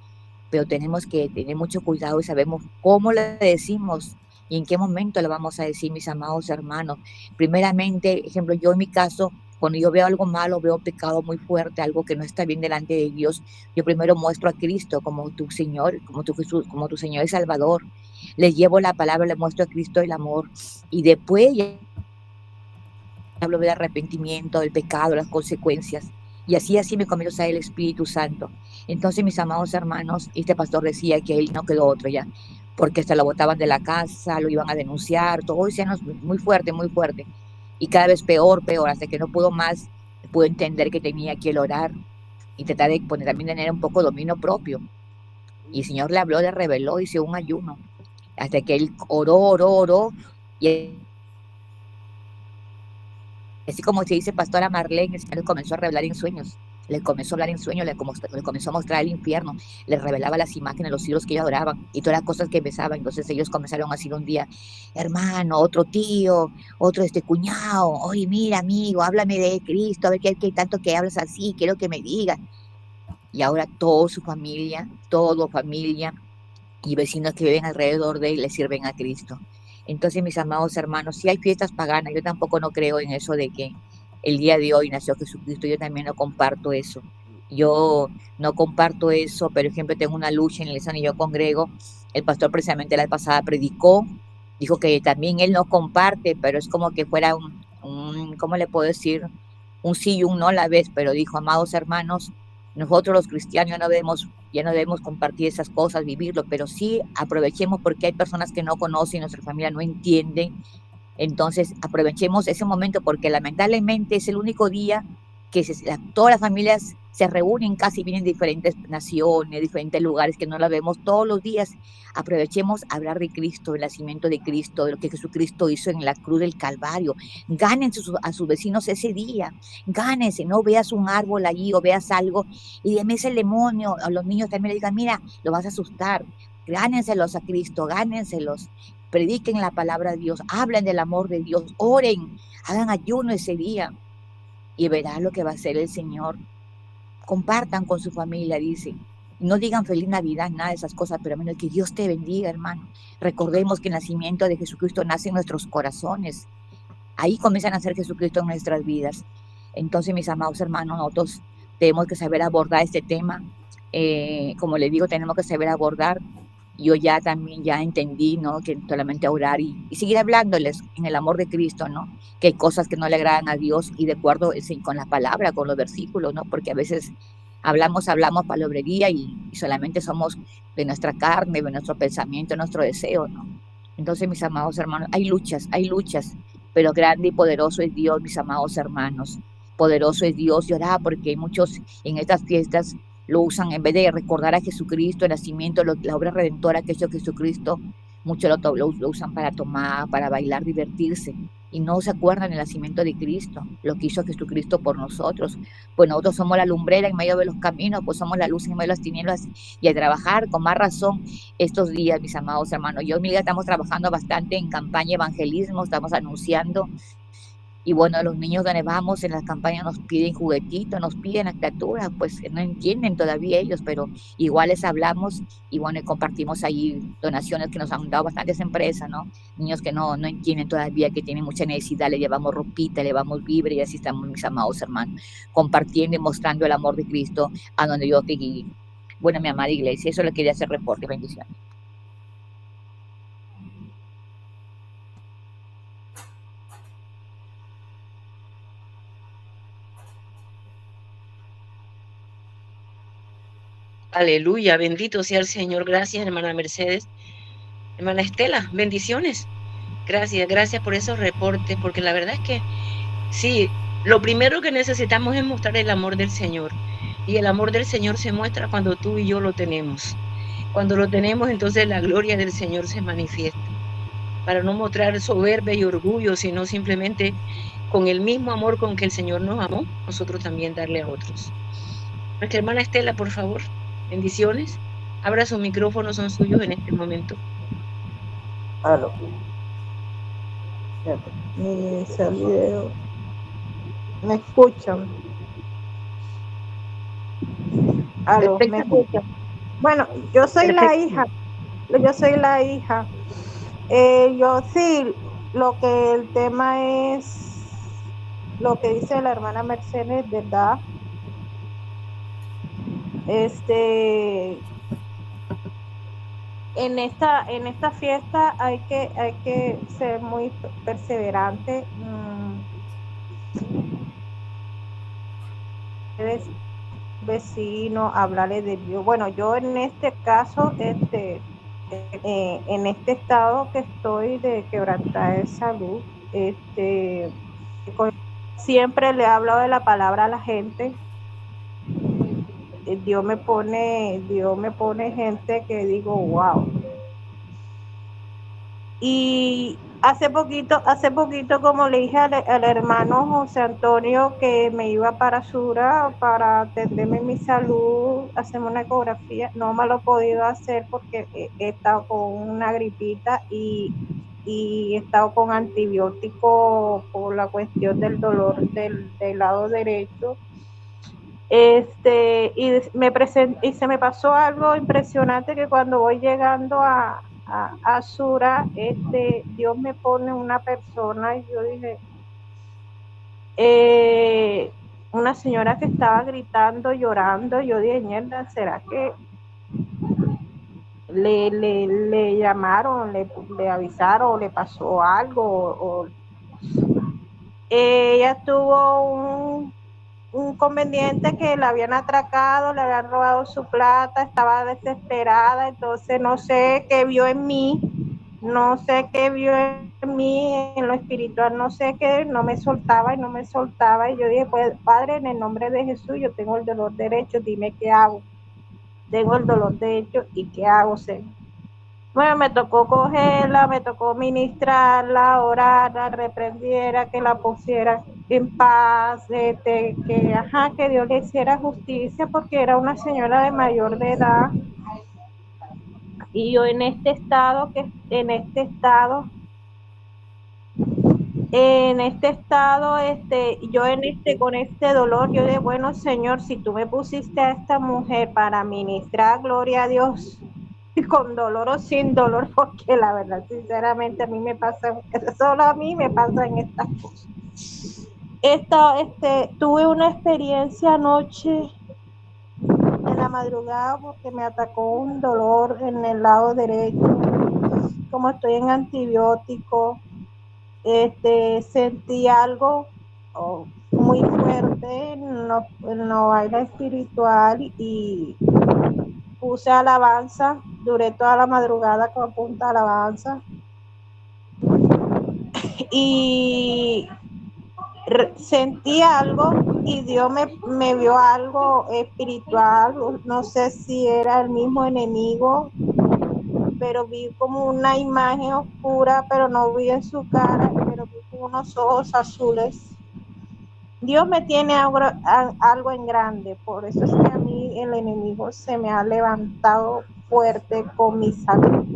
Pero tenemos que tener mucho cuidado y sabemos cómo le decimos y en qué momento le vamos a decir, mis amados hermanos. Primeramente, ejemplo, yo en mi caso, cuando yo veo algo malo, veo pecado muy fuerte, algo que no está bien delante de Dios, yo primero muestro a Cristo como tu Señor, como tu Jesús, como tu Señor y Salvador. Le llevo la palabra, le muestro a Cristo el amor y después ya hablo del arrepentimiento, del pecado, las consecuencias. Y así me comienza el Espíritu Santo. Entonces, mis amados hermanos, este pastor decía que él no quedó otro ya, porque se lo botaban de la casa, lo iban a denunciar, todo eso muy fuerte, muy fuerte. Y cada vez peor, hasta que no pudo más, pudo entender que tenía que orar y tratar de poner también tener un poco de dominio propio. Y el Señor le habló, le reveló, hizo un ayuno, hasta que él oró, y así como se dice pastora Marlene, el Señor le comenzó a revelar en sueños, le comenzó a hablar en sueños, le comenzó a mostrar el infierno, le revelaba las imágenes, los ídolos que ellos adoraban y todas las cosas que besaban. Entonces ellos comenzaron a decir un día, hermano, otro tío, otro cuñado, oye, mira amigo, háblame de Cristo, a ver qué tanto que hablas así, quiero que me digas. Y ahora toda familia y vecinos que viven alrededor de él le sirven a Cristo. Entonces, mis amados hermanos, si hay fiestas paganas, yo tampoco no creo en eso de que el día de hoy nació Jesucristo, yo también no comparto eso. Yo no comparto eso, pero ejemplo tengo una lucha en la iglesia donde yo congrego. El pastor precisamente la pasada predicó, dijo que también él no comparte, pero es como que fuera un ¿cómo le puedo decir? Un sí y un no a la vez, pero dijo, amados hermanos, nosotros los cristianos ya no debemos compartir esas cosas, vivirlo, pero sí aprovechemos porque hay personas que no conocen, nuestra familia no entiende. Entonces aprovechemos ese momento porque lamentablemente es el único día que todas las familias se reúnen, casi vienen de diferentes naciones, diferentes lugares que no la vemos todos los días. Aprovechemos a hablar de Cristo, del nacimiento de Cristo, de lo que Jesucristo hizo en la cruz del Calvario. Gánense a sus vecinos ese día, gánense, no veas un árbol allí o veas algo y deme ese demonio, a los niños también le digan, mira, lo vas a asustar, gánenselos a Cristo, gánenselos. Prediquen la palabra de Dios, hablen del amor de Dios, oren, hagan ayuno ese día y verán lo que va a hacer el Señor. Compartan con su familia, dice. No digan feliz Navidad, nada de esas cosas, pero menos que Dios te bendiga, hermano. Recordemos que el nacimiento de Jesucristo nace en nuestros corazones. Ahí comienzan a nacer Jesucristo en nuestras vidas. Entonces, mis amados hermanos, nosotros tenemos que saber abordar este tema. Como les digo, tenemos que saber abordar. Yo ya entendí, ¿no? Que solamente orar y seguir hablándoles en el amor de Cristo, ¿no? Que hay cosas que no le agradan a Dios y de acuerdo con la palabra, con los versículos, ¿no? Porque a veces hablamos palabrería y solamente somos de nuestra carne, de nuestro pensamiento, nuestro deseo, ¿no? Entonces, mis amados hermanos, hay luchas, pero grande y poderoso es Dios, mis amados hermanos. Poderoso es Dios, y orad porque muchos en estas fiestas lo usan en vez de recordar a Jesucristo, el nacimiento, la obra redentora que hizo Jesucristo, muchos lo usan para tomar, para bailar, divertirse, y no se acuerdan del nacimiento de Cristo, lo que hizo Jesucristo por nosotros. Pues nosotros somos la lumbrera en medio de los caminos, pues somos la luz en medio de las tinieblas, y a trabajar con más razón estos días, mis amados hermanos. Yo y Miguel estamos trabajando bastante en campaña evangelismo, estamos anunciando. Y bueno, los niños donde vamos en las campañas nos piden juguetitos, nos piden las criaturas, pues no entienden todavía ellos, pero igual les hablamos y bueno, y compartimos ahí donaciones que nos han dado bastantes empresas, ¿no? Niños que no entienden todavía, que tienen mucha necesidad, le llevamos ropita, le llevamos víveres y así estamos, mis amados hermanos, compartiendo y mostrando el amor de Cristo a donde yo te guíe. Bueno, mi amada iglesia, eso le quería hacer reporte, bendiciones. Aleluya, bendito sea el Señor. Gracias, hermana Mercedes. Hermana Estela, bendiciones. Gracias por esos reportes, porque la verdad es que sí, lo primero que necesitamos es mostrar el amor del Señor. Y el amor del Señor se muestra cuando tú y yo lo tenemos. Cuando lo tenemos, entonces la gloria del Señor se manifiesta. para no mostrar soberbia y orgullo, sino simplemente con el mismo amor con que el Señor nos amó, nosotros también darle a otros. Nuestra hermana Estela, por favor, bendiciones. Abra su micrófono, son suyos en este momento. Aló. Mi video. ¿Me escuchan? Aló, ¿me escuchan? Bueno, yo soy la hija. Yo soy la hija. Yo sí, lo que el tema es lo que dice la hermana Mercedes, ¿verdad? En esta fiesta hay que ser muy perseverante. Vecino, hablarle de Dios. Bueno, yo en este caso, en este estado que estoy de quebrantada de salud, siempre le he hablado de la palabra a la gente. Dios me pone gente que digo, wow. Y hace poquito, como le dije al hermano José Antonio, que me iba para Sura para atenderme mi salud, hacerme una ecografía. No me lo he podido hacer porque he estado con una gripita y he estado con antibiótico por la cuestión del dolor del lado derecho. Y se me pasó algo impresionante, que cuando voy llegando a Sura, Dios me pone una persona, y yo dije, una señora que estaba gritando, llorando. Yo dije, mierda, ¿será que le llamaron, le avisaron, le pasó algo? Ella tuvo un conveniente que la habían atracado, le habían robado su plata, estaba desesperada. Entonces no sé qué vio en mí, en lo espiritual, no sé qué, no me soltaba. Y yo dije, pues Padre, en el nombre de Jesús, yo tengo el dolor derecho, dime qué hago. Tengo el dolor derecho, ¿y qué hago, Señor? Bueno, me tocó cogerla, me tocó ministrarla, orarla, reprendiera, que la pusiera en paz, que Dios le hiciera justicia, porque era una señora de mayor de edad. Y yo con este dolor, yo dije, bueno, Señor, si tú me pusiste a esta mujer para ministrar, gloria a Dios, con dolor o sin dolor, porque la verdad, sinceramente, solo a mí me pasan estas cosas. Tuve una experiencia anoche en la madrugada, porque me atacó un dolor en el lado derecho. Como estoy en antibiótico, sentí algo muy fuerte en la vaina espiritual, y puse alabanza, duré toda la madrugada con punta alabanza, y sentí algo, y Dios me vio algo espiritual. No sé si era el mismo enemigo, pero vi como una imagen oscura, pero no vi en su cara, pero vi como unos ojos azules. Dios me tiene algo en grande, por eso es que a mí el enemigo se me ha levantado fuerte con mi salud.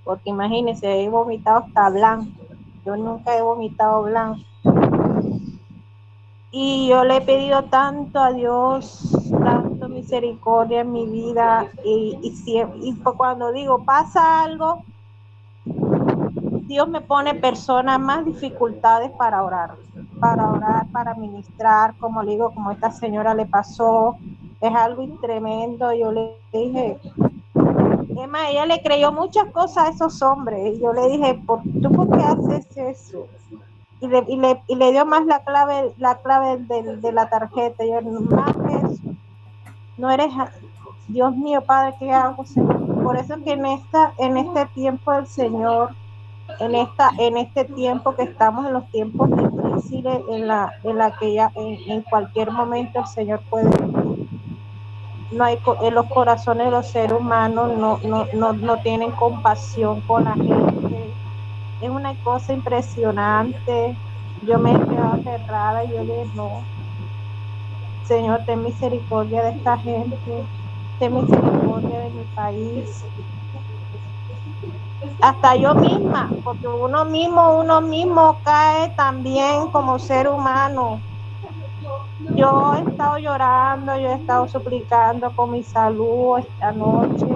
Porque imagínense, he vomitado hasta blanco. Yo nunca he vomitado blanco. Y yo le he pedido tanto a Dios, tanto misericordia en mi vida, y cuando digo pasa algo, Dios me pone personas más dificultades para orar, para ministrar, como le digo, como esta señora le pasó, es algo tremendo. Yo le dije, Emma, ella le creyó muchas cosas a esos hombres, y yo le dije, ¿tú por qué haces eso? Y le dio más la clave de la tarjeta. Yo, más eso, no eres, Dios mío, Padre, ¿qué hago, Señor? Por eso que en este tiempo del Señor, en este tiempo que estamos, en los tiempos difíciles, en la que ya en cualquier momento el Señor puede venir. No hay, en los corazones de los seres humanos no tienen compasión con la gente. es una cosa impresionante. Yo me he quedado aterrada y yo dije, no, Señor, ten misericordia de esta gente, ten misericordia de mi país. Hasta yo misma, porque uno mismo cae también como ser humano. Yo he estado llorando, yo he estado suplicando por mi salud esta noche,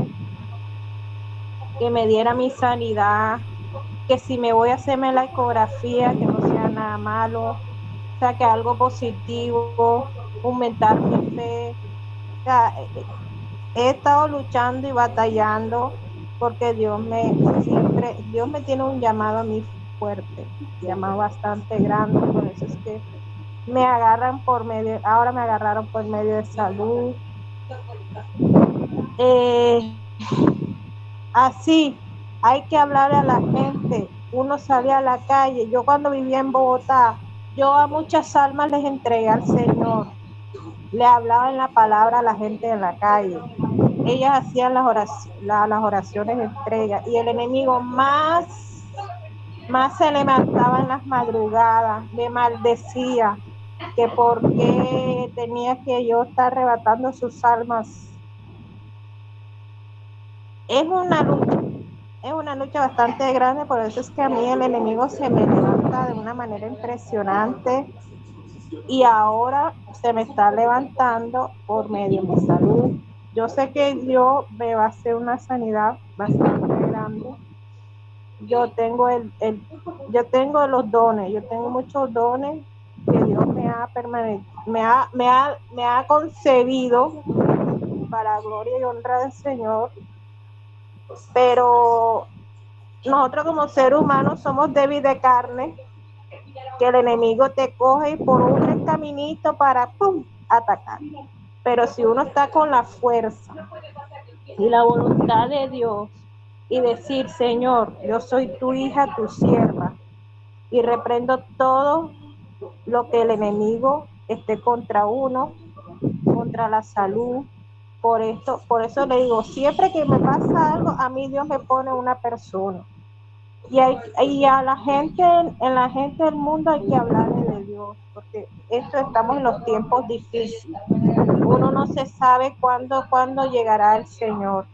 que me diera mi sanidad, que si me voy a hacerme la ecografía, que no sea nada malo, o sea, que algo positivo, aumentar mi fe. O sea, he estado luchando y batallando porque Dios me tiene un llamado a mí fuerte, un llamado bastante grande, por eso es que me agarran ahora me agarraron por medio de salud. Así, hay que hablarle a la gente. Uno sale a la calle. Yo cuando vivía en Bogotá, yo a muchas almas les entregué al Señor. Le hablaba en la palabra a la gente en la calle. Ellas hacían las oraciones de entrega. Y el enemigo más se levantaba en las madrugadas, me maldecía, que por qué tenía que yo estar arrebatando sus almas. Es una lucha bastante grande, por eso es que a mí el enemigo se me levanta de una manera impresionante y ahora se me está levantando por medio de mi salud. Yo sé que Dios me va a hacer una sanidad bastante grande. Yo tengo los dones, yo tengo muchos dones que Dios me ha concebido para gloria y honra del Señor. Pero nosotros como seres humanos somos débiles de carne, que el enemigo te coge y por un caminito para atacar. Pero si uno está con la fuerza y la voluntad de Dios y decir, Señor, yo soy tu hija, tu sierva, y reprendo todo lo que el enemigo esté contra uno, contra la salud. Por eso le digo, siempre que me pasa algo, a mí Dios me pone una persona. Y a la gente, en la gente del mundo hay que hablarle de Dios, porque estamos en los tiempos difíciles. Uno no se sabe cuándo llegará el Señor.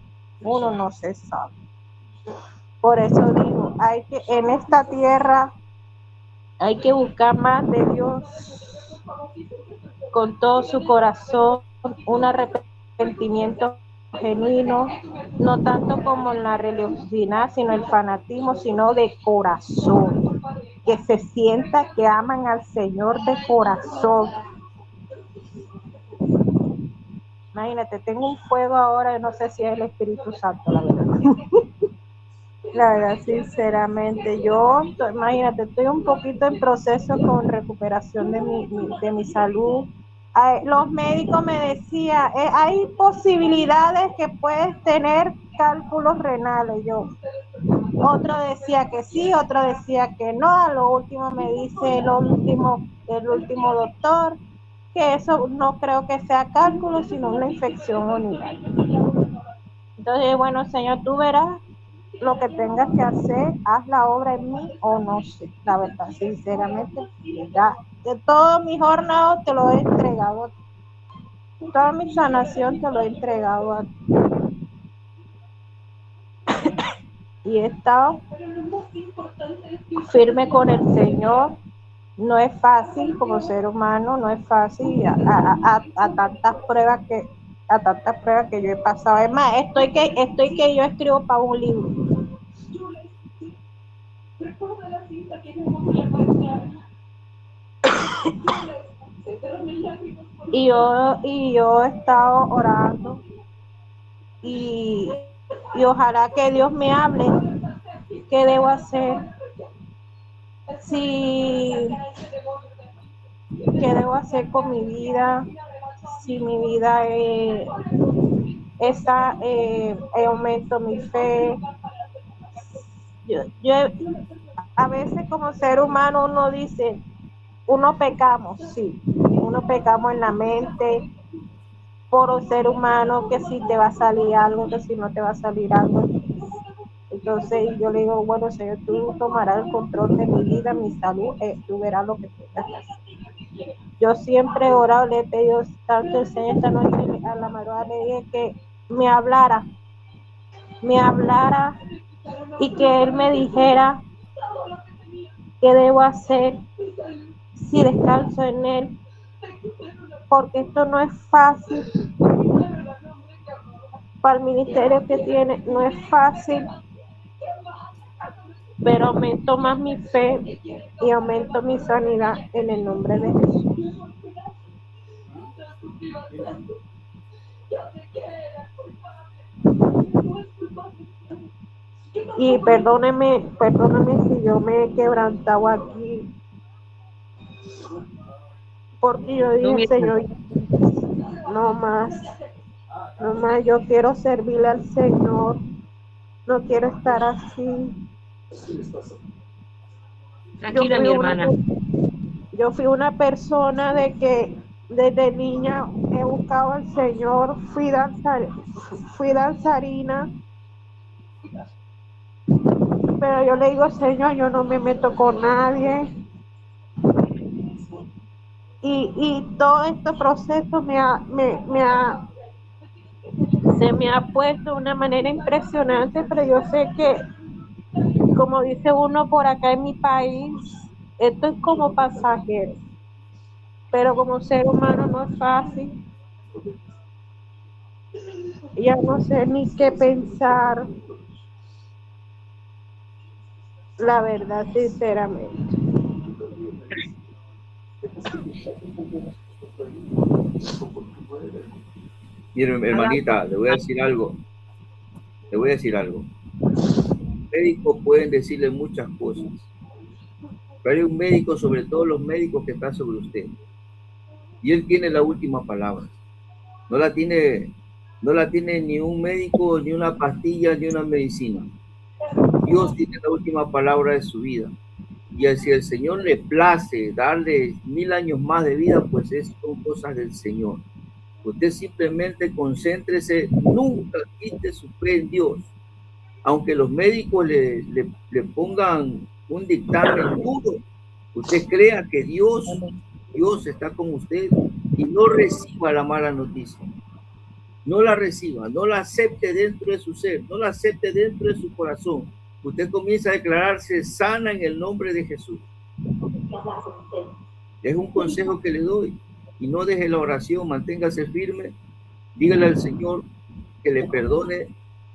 Uno no se sabe. Por eso digo, en esta tierra hay que buscar más de Dios con todo su corazón, un arrepentimiento genuino, no tanto como en la religiosidad, sino el fanatismo, sino de corazón, que se sienta que aman al Señor de corazón. Imagínate, tengo un fuego ahora, no sé si es el Espíritu Santo, la verdad. La verdad, sinceramente, imagínate, estoy un poquito en proceso con recuperación de mi salud. Los médicos me decían, hay posibilidades que puedes tener cálculos renales. Otro decía que sí, otro decía que no. A lo último me dice el último doctor que eso no creo que sea cálculo, sino una infección urinaria. Entonces, bueno, Señor, tú verás lo que tengas que hacer, haz la obra en mí o no sé, la verdad, sinceramente, ya, de todo mi jornada te lo he entregado a ti. Toda mi sanación te lo he entregado a ti. Y he estado firme con el Señor. No es fácil como ser humano, no es fácil a tantas pruebas que yo he pasado. Es más, estoy que yo escribo para un libro. Y yo he estado orando y ojalá que Dios me hable qué debo hacer, qué debo hacer con mi vida, si mi vida aumento mi fe. Yo a veces como ser humano uno dice, uno pecamos, sí, uno pecamos en la mente por ser humano, que si te va a salir algo, que si no te va a salir algo. Entonces yo le digo, bueno, Señor, tú tomarás el control de mi vida, mi salud, tú verás lo que tengas que hacer. Yo siempre he orado, le he pedido tanto el Señor esta noche a la madrugada, le dije que me hablara y que Él me dijera qué debo hacer, si descanso en Él, porque esto no es fácil. Para el ministerio que tiene, no es fácil, pero aumento más mi fe y aumento mi sanidad en el nombre de Jesús. Y perdóneme si yo me he quebrantado aquí, porque yo dije, Señor, no más, yo quiero servirle al Señor, no quiero estar así. Tranquila, mi hermana. Yo fui una persona de que desde niña he buscado al Señor, fui danzarina, pero yo le digo, Señor, yo no me meto con nadie. Y todo este proceso se me ha puesto de una manera impresionante, pero yo sé que, como dice uno por acá en mi país, esto es como pasajero, pero como ser humano no es fácil. Ya no sé ni qué pensar, la verdad, sinceramente. Miren, hermanita, le voy a decir algo. Médicos pueden decirle muchas cosas, pero hay un médico, sobre todo los médicos, que está sobre usted. Y él tiene la última palabra. No la tiene ni un médico, ni una pastilla, ni una medicina. Dios tiene la última palabra de su vida. Y si el Señor le place darle 1000 años más de vida, pues son cosas del Señor. Usted simplemente concéntrese, nunca quite su fe en Dios. Aunque los médicos le pongan un dictamen duro, usted crea que Dios está con usted y no reciba la mala noticia. No la reciba, no la acepte dentro de su ser, no la acepte dentro de su corazón. Usted comienza a declararse sana en el nombre de Jesús. Es un consejo que le doy. Y no deje la oración, manténgase firme, dígale al Señor que le perdone,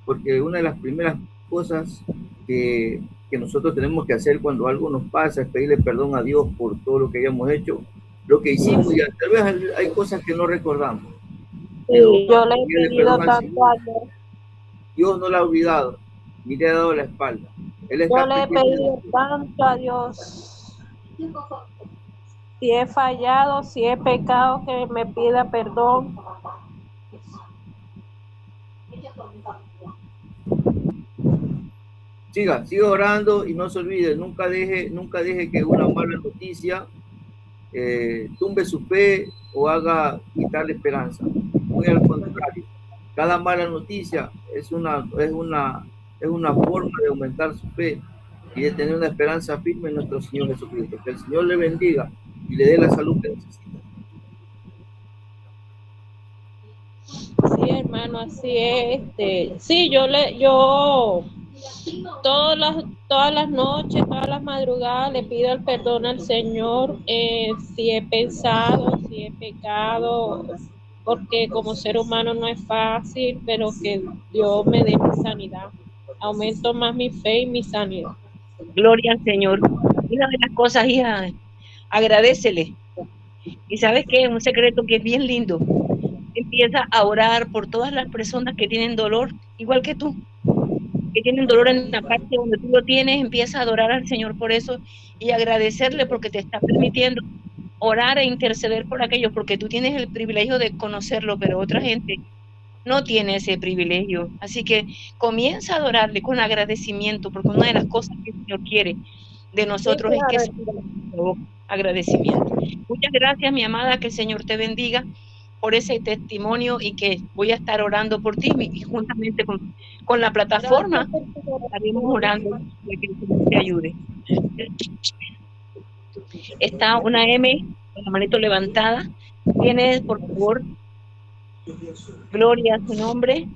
porque una de las primeras cosas que nosotros tenemos que hacer cuando algo nos pasa es pedirle perdón a Dios por todo lo que hayamos hecho, lo que hicimos, y tal vez hay cosas que no recordamos. Sí, yo le he pedido tanto a Dios. Dios no la ha olvidado, ni le ha dado la espalda. Yo le he pedido tanto a Dios. Si he fallado, si he pecado, que me pida perdón. Siga orando y no se olvide, nunca deje que una mala noticia tumbe su fe o haga quitarle esperanza. Muy al contrario, cada mala noticia es una forma de aumentar su fe y de tener una esperanza firme en nuestro Señor Jesucristo. Que el Señor le bendiga y le dé la salud que necesita. Sí, hermano, así es. Sí, yo todas las noches, todas las madrugadas le pido el perdón al Señor, si he pensado, si he pecado, porque como ser humano no es fácil, pero que Dios me dé mi sanidad. Aumento más mi fe y mi sanidad. Gloria al Señor. Una de las cosas, hija, agradécele. Y sabes qué, un secreto que es bien lindo. Empieza a orar por todas las personas que tienen dolor, igual que tú, que tienen dolor en la parte donde tú lo tienes. Empieza a adorar al Señor por eso y agradecerle porque te está permitiendo orar e interceder por aquellos, porque tú tienes el privilegio de conocerlo, pero otra gente no tiene ese privilegio. Así que comienza a adorarle con agradecimiento, porque una de las cosas que el Señor quiere de nosotros es que agradecimiento. Muchas gracias, mi amada, que el Señor te bendiga por ese testimonio y que voy a estar orando por ti y juntamente con la plataforma estaremos orando para que el Señor te ayude. Está una M con la manito levantada. Tienes, por favor, gloria a su nombre.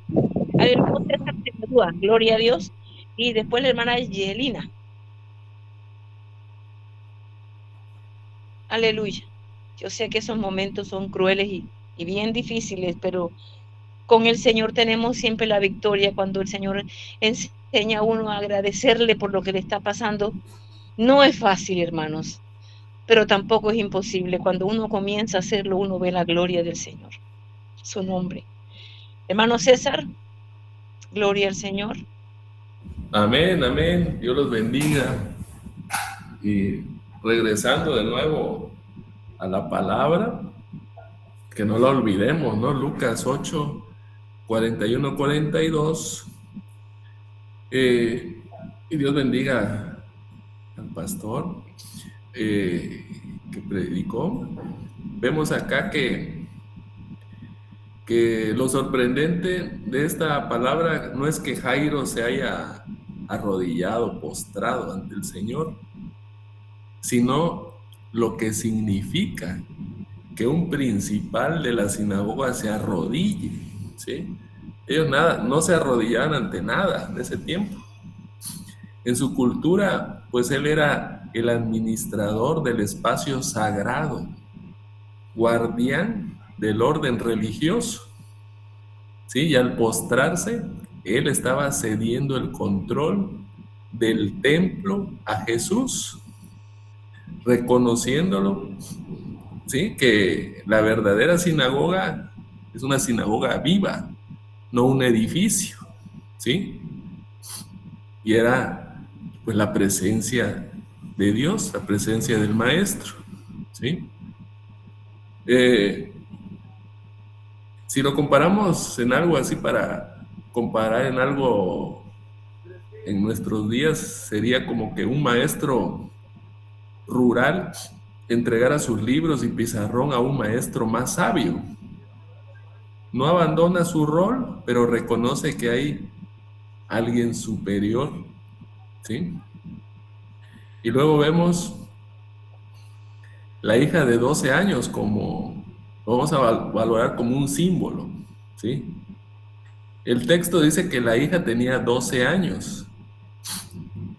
Gloria a Dios. Y después la hermana Yelina. Aleluya. Yo sé que esos momentos son crueles y bien difíciles, pero con el Señor tenemos siempre la victoria. Cuando el Señor enseña a uno a agradecerle por lo que le está pasando, no es fácil, hermanos, pero tampoco es imposible. Cuando uno comienza a hacerlo, uno ve la gloria del Señor, su nombre. Hermano César, gloria al Señor. Amén, amén. Dios los bendiga. Y regresando de nuevo a la palabra, que no la olvidemos, ¿no? Lucas 8, 41, 42. Y Dios bendiga al pastor que predicó. Vemos acá que lo sorprendente de esta palabra no es que Jairo se haya arrodillado, postrado ante el Señor, sino lo que significa que un principal de la sinagoga se arrodille, ¿sí? Ellos no se arrodillaban ante nada en ese tiempo. En su cultura, pues él era el administrador del espacio sagrado, guardián del orden religioso, ¿sí? Y al postrarse, él estaba cediendo el control del templo a Jesús, reconociéndolo, ¿sí? Que la verdadera sinagoga es una sinagoga viva, no un edificio, ¿sí? Y era pues la presencia de Dios, la presencia del Maestro, ¿sí? Si lo comparamos en algo así, para comparar en algo en nuestros días, sería como que un maestro rural entregara sus libros y pizarrón a un maestro más sabio. No abandona su rol, pero reconoce que hay alguien superior, ¿sí? Y luego vemos la hija de 12 años como, vamos a valorar como un símbolo, ¿sí? El texto dice que la hija tenía 12 años.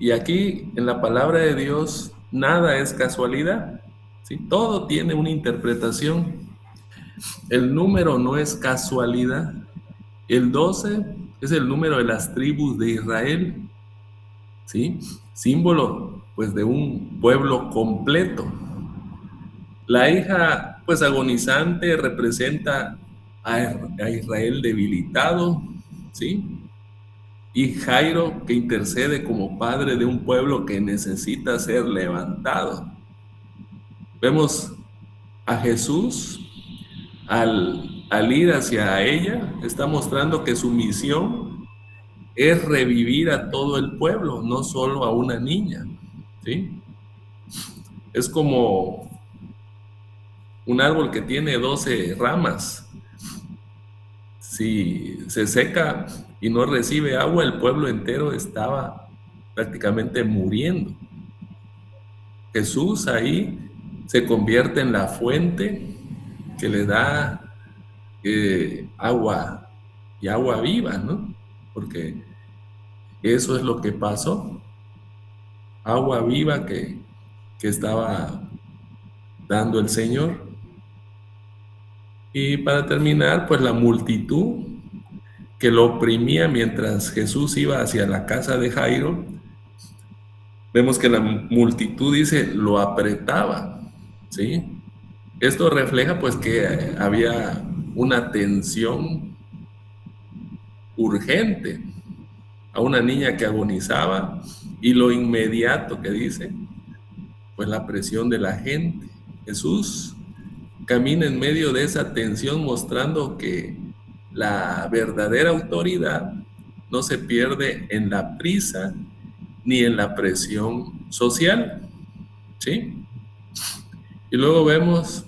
Y aquí en la palabra de Dios nada es casualidad, ¿sí? Todo tiene una interpretación. El número no es casualidad. El 12 es el número de las tribus de Israel, ¿sí? Símbolo, pues, de un pueblo completo. La hija, pues, agonizante representa a Israel debilitado, ¿sí? Y Jairo, que intercede como padre de un pueblo que necesita ser levantado. Vemos a Jesús, al ir hacia ella, está mostrando que su misión es revivir a todo el pueblo, no solo a una niña, ¿sí? Es como un árbol que tiene 12 ramas. Si se seca y no recibe agua, el pueblo entero estaba prácticamente muriendo. Jesús ahí se convierte en la fuente que le da agua y agua viva, ¿no? Porque eso es lo que pasó. Agua viva que estaba dando el Señor. Y para terminar, pues la multitud que lo oprimía mientras Jesús iba hacia la casa de Jairo, vemos que la multitud, dice, lo apretaba, ¿sí? Esto refleja pues que había una tensión urgente a una niña que agonizaba, y lo inmediato que dice, pues la presión de la gente. Jesús camina en medio de esa tensión, mostrando que la verdadera autoridad no se pierde en la prisa ni en la presión social, ¿sí? Y luego vemos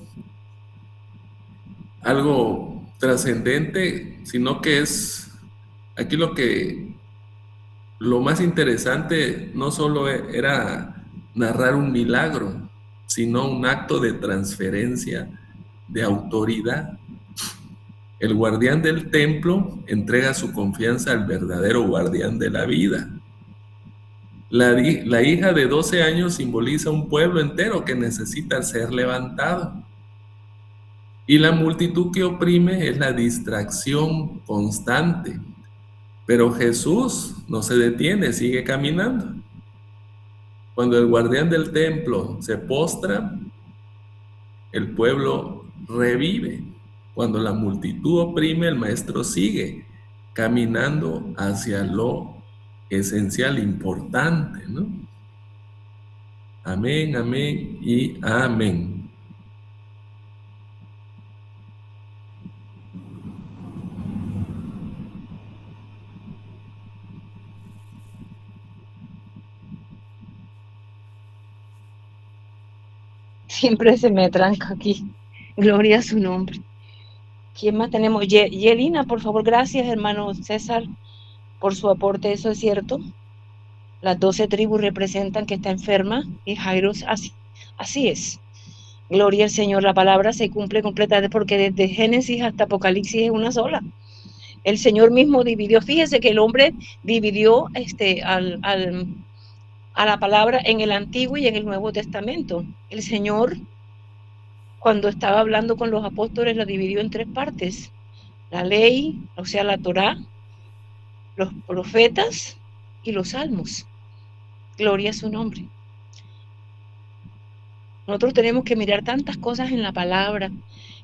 algo trascendente, sino que es aquí lo más interesante no solo era narrar un milagro, sino un acto de transferencia de autoridad. El guardián del templo entrega su confianza al verdadero guardián de la vida. La hija de 12 años simboliza un pueblo entero que necesita ser levantado. Y la multitud que oprime es la distracción constante. Pero Jesús no se detiene, sigue caminando. Cuando el guardián del templo se postra, el pueblo revive. Cuando la multitud oprime, el maestro sigue caminando hacia lo esencial, importante, ¿no? Amén, amén y amén. Siempre se me tranca aquí. Gloria a su nombre. ¿Quién más tenemos? Yelina, por favor. Gracias, hermano César, por su aporte. Eso es cierto. Las 12 tribus representan que está enferma y Jairo, así es. Gloria al Señor. La palabra se cumple completamente porque desde Génesis hasta Apocalipsis es una sola. El Señor mismo dividió. Fíjese que el hombre dividió a la palabra en el Antiguo y en el Nuevo Testamento. El Señor, cuando estaba hablando con los apóstoles, la dividió en 3 partes. La ley, o sea, la Torá, los profetas y los salmos. Gloria a su nombre. Nosotros tenemos que mirar tantas cosas en la palabra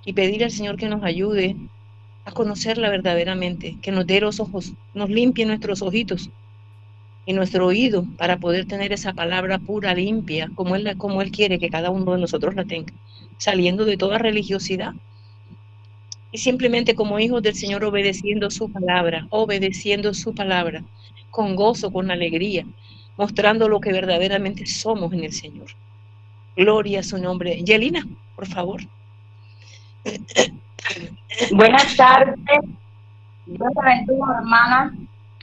y pedir al Señor que nos ayude a conocerla verdaderamente, que nos dé los ojos, nos limpie nuestros ojitos y nuestro oído para poder tener esa palabra pura, limpia, como Él quiere que cada uno de nosotros la tenga, saliendo de toda religiosidad y simplemente como hijos del Señor obedeciendo su palabra, con gozo, con alegría, mostrando lo que verdaderamente somos en el Señor. Gloria a su nombre. Yelina, por favor. Buenas tardes. Dios te bendiga, hermana.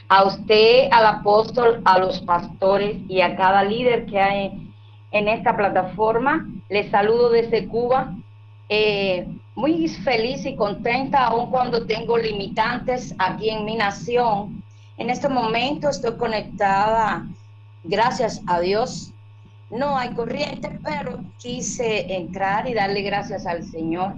A usted, al apóstol, a los pastores y a cada líder que hay en esta plataforma. Les saludo desde Cuba. Muy feliz y contenta, aun cuando tengo limitantes aquí en mi nación. En este momento estoy conectada, gracias a Dios. No hay corriente, pero quise entrar y darle gracias al Señor.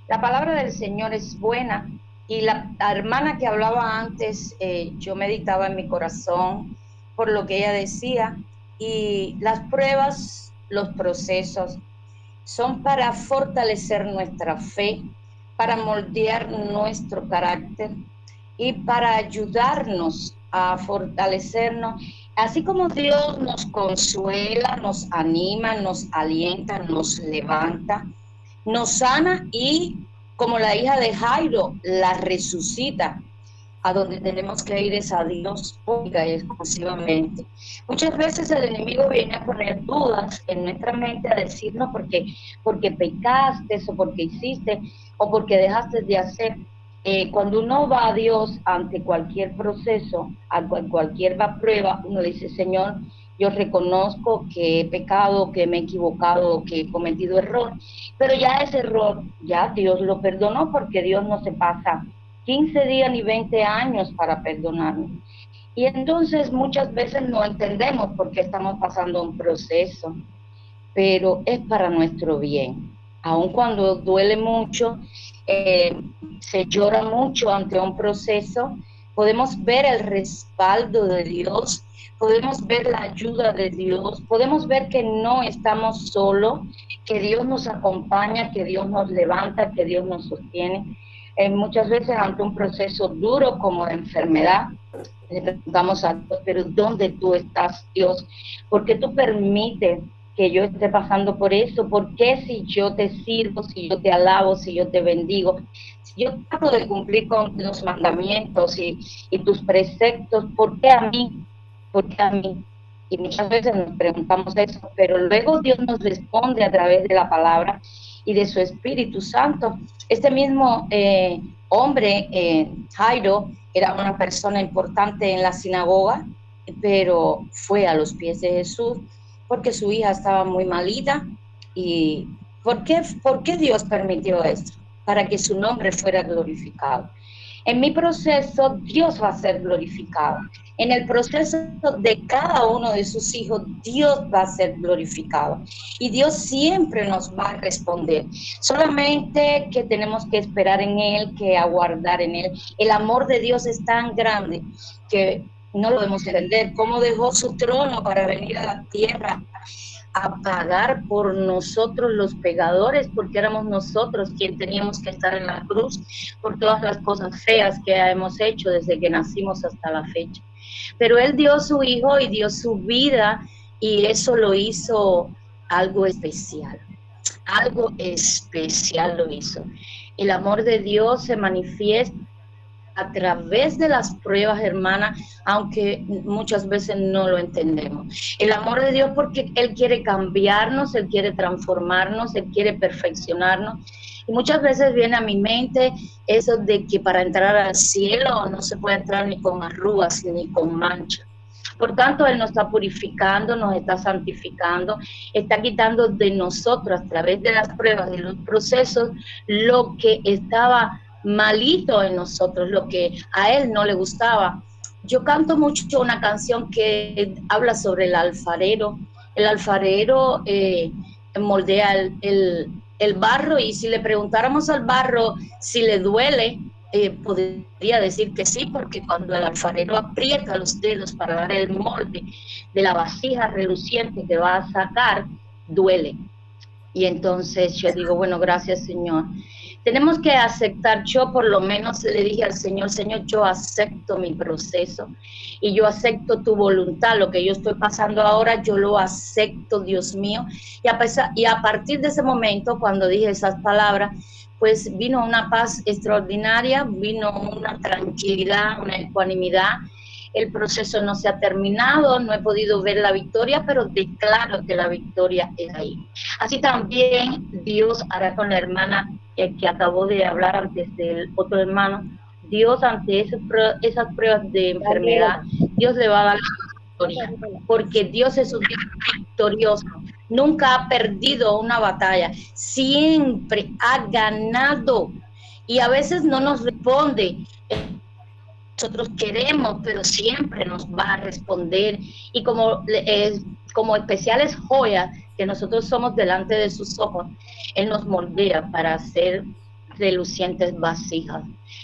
La palabra del Señor es buena. Y la hermana que hablaba antes, yo meditaba en mi corazón por lo que ella decía. Y las pruebas, los procesos, son para fortalecer nuestra fe, para moldear nuestro carácter y para ayudarnos a fortalecernos. Así como Dios nos consuela, nos anima, nos alienta, nos levanta, nos sana y, como la hija de Jairo, la resucita. A donde tenemos que ir es a Dios única y exclusivamente. Muchas veces el enemigo viene a poner dudas en nuestra mente, a decirnos porque pecaste o porque hiciste o porque dejaste de hacer. Cuando uno va a Dios ante cualquier proceso, a cualquier prueba, uno le dice: Señor, yo reconozco que he pecado, que me he equivocado, que he cometido error, pero ya ese error, ya Dios lo perdonó, porque Dios no se pasa 15 días ni 20 años para perdonarnos. Y entonces muchas veces no entendemos por qué estamos pasando un proceso, pero es para nuestro bien. Aun cuando duele mucho, se llora mucho ante un proceso, podemos ver el respaldo de Dios, podemos ver la ayuda de Dios, podemos ver que no estamos solos, que Dios nos acompaña, que Dios nos levanta, que Dios nos sostiene. Muchas veces ante un proceso duro como de enfermedad, le preguntamos a Dios: pero ¿dónde tú estás, Dios? ¿Por qué tú permites que yo esté pasando por eso? ¿Por qué, si yo te sirvo, si yo te alabo, si yo te bendigo, si yo trato de cumplir con los mandamientos y tus preceptos, ¿por qué a mí? ¿Por qué a mí? Y muchas veces nos preguntamos eso, pero luego Dios nos responde a través de la palabra, y de su Espíritu Santo. Este mismo hombre, Jairo, era una persona importante en la sinagoga, pero fue a los pies de Jesús porque su hija estaba muy malita. ¿Y por qué Dios permitió esto? Para que su nombre fuera glorificado. En mi proceso, Dios va a ser glorificado. En el proceso de cada uno de sus hijos, Dios va a ser glorificado. Y Dios siempre nos va a responder. Solamente que tenemos que esperar en Él, que aguardar en Él. El amor de Dios es tan grande que no lo podemos entender. Cómo dejó su trono para venir a la tierra a pagar por nosotros los pecadores, porque éramos nosotros quien teníamos que estar en la cruz por todas las cosas feas que hemos hecho desde que nacimos hasta la fecha. Pero Él dio su hijo y dio su vida, y eso lo hizo algo especial. Algo especial lo hizo. El amor de Dios se manifiesta a través de las pruebas, hermana, aunque muchas veces no lo entendemos. El amor de Dios, porque Él quiere cambiarnos, Él quiere transformarnos, Él quiere perfeccionarnos. Y muchas veces viene a mi mente eso de que para entrar al cielo no se puede entrar ni con arrugas ni con manchas. Por tanto, Él nos está purificando, nos está santificando, está quitando de nosotros a través de las pruebas, de los procesos, lo que estaba malito en nosotros, lo que a Él no le gustaba. Yo canto mucho una canción que habla sobre el alfarero. El alfarero moldea el barro, y si le preguntáramos al barro si le duele, podría decir que sí, porque cuando el alfarero aprieta los dedos para dar el molde de la vasija reluciente que va a sacar, duele. Y entonces yo digo, bueno, gracias, Señor. Tenemos que aceptar. Yo por lo menos le dije al Señor, Señor, yo acepto mi proceso y yo acepto tu voluntad. Lo que yo estoy pasando ahora, yo lo acepto, Dios mío. Y a partir de ese momento, cuando dije esas palabras, pues vino una paz extraordinaria, vino una tranquilidad, una ecuanimidad. El proceso no se ha terminado, no he podido ver la victoria, pero declaro que la victoria es ahí. Así también Dios hará con la hermana que acabó de hablar antes del otro hermano. Dios, ante esas pruebas de enfermedad, Dios le va a dar la victoria, porque Dios es un Dios victorioso. Nunca ha perdido una batalla, siempre ha ganado, y a veces no nos responde. Nosotros queremos, pero siempre nos va a responder, y como especiales joyas que nosotros somos delante de sus ojos, Él nos moldea para hacer relucientes vasijas.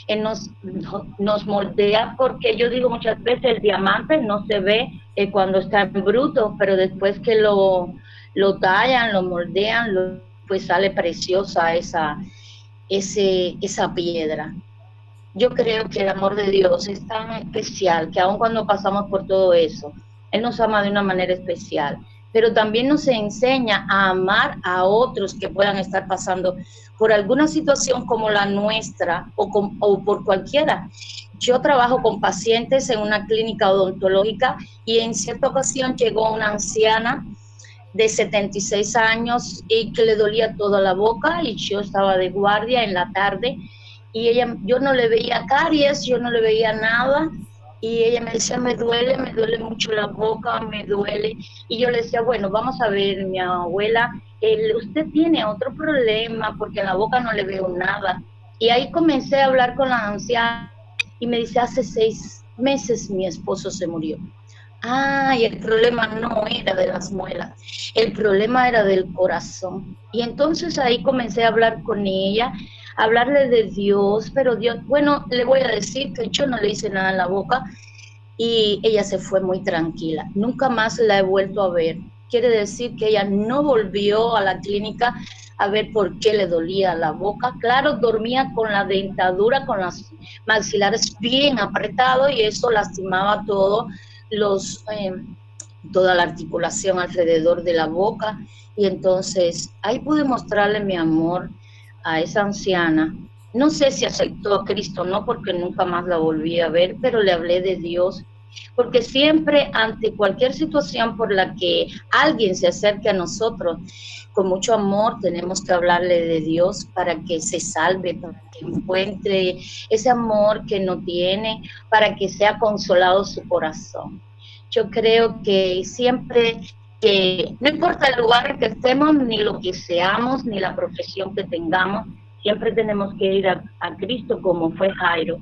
Él nos moldea, porque yo digo muchas veces, el diamante no se ve cuando está en bruto, pero después que lo tallan, lo moldean, pues sale preciosa esa piedra. Yo creo que el amor de Dios es tan especial que aun cuando pasamos por todo eso, Él nos ama de una manera especial, pero también nos enseña a amar a otros que puedan estar pasando por alguna situación como la nuestra o por cualquiera. Yo trabajo con pacientes en una clínica odontológica, y en cierta ocasión llegó una anciana de 76 años y que le dolía toda la boca, y yo estaba de guardia en la tarde, y yo no le veía caries, yo no le veía nada, y ella me decía, me duele mucho la boca, me duele. Y yo le decía, bueno, vamos a ver, mi abuela, usted tiene otro problema, porque en la boca no le veo nada. Y ahí comencé a hablar con la anciana, y me dice, hace 6 meses mi esposo se murió. Y el problema no era de las muelas, el problema era del corazón. Y entonces ahí comencé a hablar con ella, hablarle de Dios, pero Dios, bueno, le voy a decir que yo no le hice nada en la boca, y ella se fue muy tranquila. Nunca más la he vuelto a ver. Quiere decir que ella no volvió a la clínica a ver por qué le dolía la boca. Claro, dormía con la dentadura, con las maxilares bien apretados, y eso lastimaba toda la articulación alrededor de la boca. Y entonces ahí pude mostrarle mi amor a esa anciana. No sé si aceptó a Cristo o no, porque nunca más la volví a ver, pero le hablé de Dios, porque siempre ante cualquier situación por la que alguien se acerque a nosotros, con mucho amor tenemos que hablarle de Dios para que se salve, para que encuentre ese amor que no tiene, para que sea consolado su corazón. Yo creo que siempre, no importa el lugar en que estemos, ni lo que seamos, ni la profesión que tengamos, siempre tenemos que ir a Cristo como fue Jairo,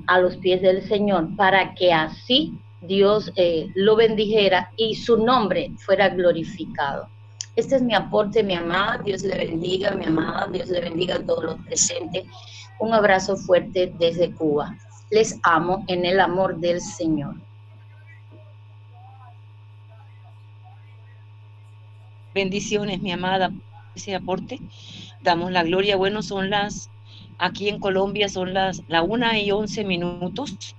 a los pies del Señor, para que así Dios lo bendijera y su nombre fuera glorificado. Este es mi aporte, mi amada. Dios le bendiga, mi amada. Dios le bendiga a todos los presentes. Un abrazo fuerte desde Cuba. Les amo en el amor del Señor. Bendiciones, mi amada, ese aporte. Damos la gloria. Bueno, aquí en Colombia son las 1:11.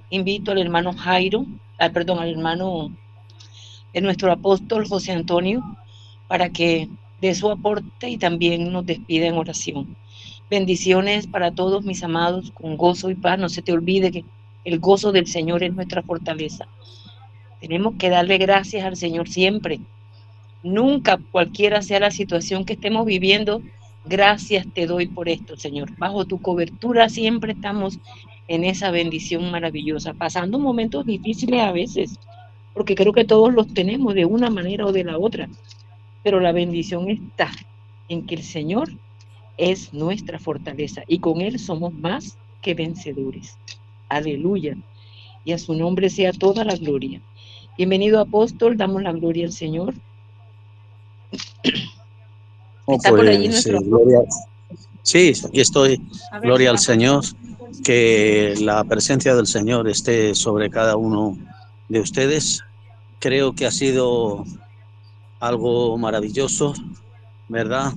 Invito al hermano Jairo, al hermano de nuestro apóstol José Antonio, para que dé su aporte y también nos despida en oración. Bendiciones para todos mis amados, con gozo y paz. No se te olvide que el gozo del Señor es nuestra fortaleza. Tenemos que darle gracias al Señor siempre. Nunca, cualquiera sea la situación que estemos viviendo, gracias te doy por esto, Señor. Bajo tu cobertura siempre estamos en esa bendición maravillosa, pasando momentos difíciles a veces, porque creo que todos los tenemos de una manera o de la otra, pero la bendición está en que el Señor es nuestra fortaleza y con Él somos más que vencedores. Aleluya. Y a su nombre sea toda la gloria. Bienvenido, apóstol, damos la gloria al Señor. ¿Está por allí nuestro gloria? Sí, aquí estoy. Gloria al Señor. Que la presencia del Señor esté sobre cada uno de ustedes. Creo que ha sido algo maravilloso, ¿verdad?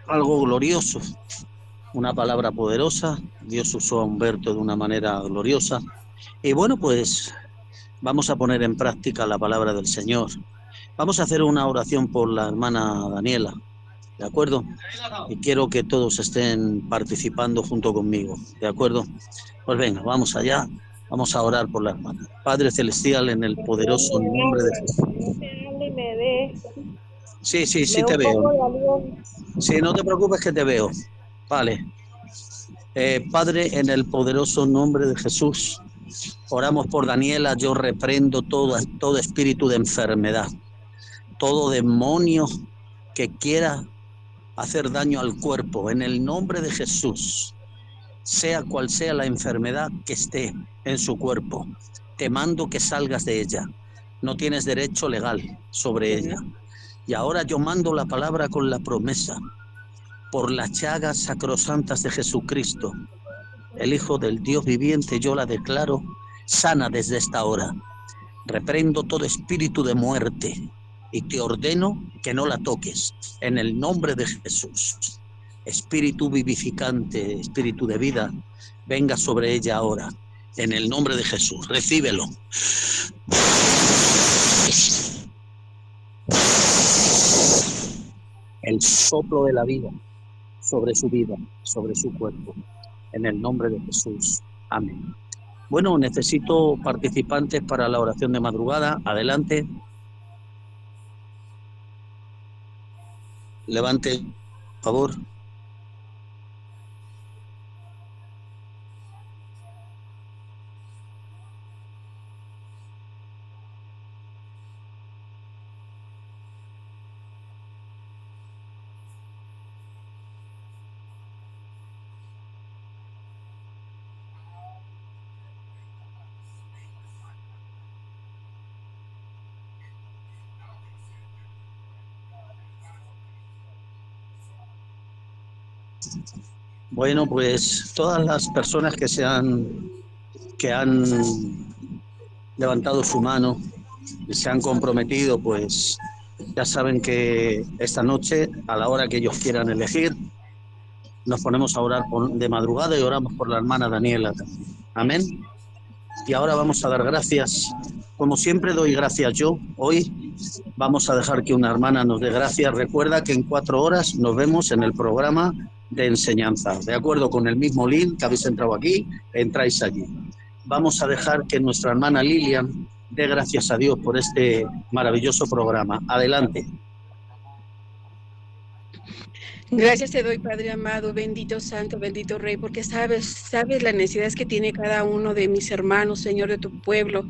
Algo glorioso. Una palabra poderosa. Dios usó a Humberto de una manera gloriosa. Y bueno, pues vamos a poner en práctica la palabra del Señor. Vamos a hacer una oración por la hermana Daniela, ¿de acuerdo? Y quiero que todos estén participando junto conmigo, ¿de acuerdo? Pues venga, vamos allá, vamos a orar por la hermana. Padre Celestial, en el poderoso nombre de Jesús. Sí, te veo. Sí, no te preocupes que te veo. Vale. Padre, en el poderoso nombre de Jesús, oramos por Daniela. Yo reprendo todo espíritu de enfermedad, todo demonio que quiera hacer daño al cuerpo, en el nombre de Jesús, sea cual sea la enfermedad que esté en su cuerpo, te mando que salgas de ella. No tienes derecho legal sobre ella. Y ahora yo mando la palabra con la promesa, por las llagas sacrosantas de Jesucristo, el Hijo del Dios viviente, yo la declaro sana desde esta hora. Reprendo todo espíritu de muerte y te ordeno que no la toques, en el nombre de Jesús. Espíritu vivificante, espíritu de vida, venga sobre ella ahora, en el nombre de Jesús. Recíbelo. El soplo de la vida sobre su vida, sobre su cuerpo, en el nombre de Jesús. Amén. Bueno, necesito participantes para la oración de madrugada. Adelante. Levante, por favor. Bueno, pues todas las personas que han levantado su mano y se han comprometido, pues ya saben que esta noche, a la hora que ellos quieran elegir, nos ponemos a orar de madrugada y oramos por la hermana Daniela. Amén. Y ahora vamos a dar gracias. Como siempre doy gracias yo. Hoy vamos a dejar que una hermana nos dé gracias. Recuerda que en 4 horas nos vemos en el programa de enseñanza. De acuerdo con el mismo link que habéis entrado aquí, entráis allí. vamos a dejar que nuestra hermana Lilian dé gracias a Dios por este maravilloso programa. Adelante. Gracias te doy, Padre amado, bendito Santo, bendito Rey, porque sabes las necesidades que tiene cada uno de mis hermanos, Señor, de tu pueblo.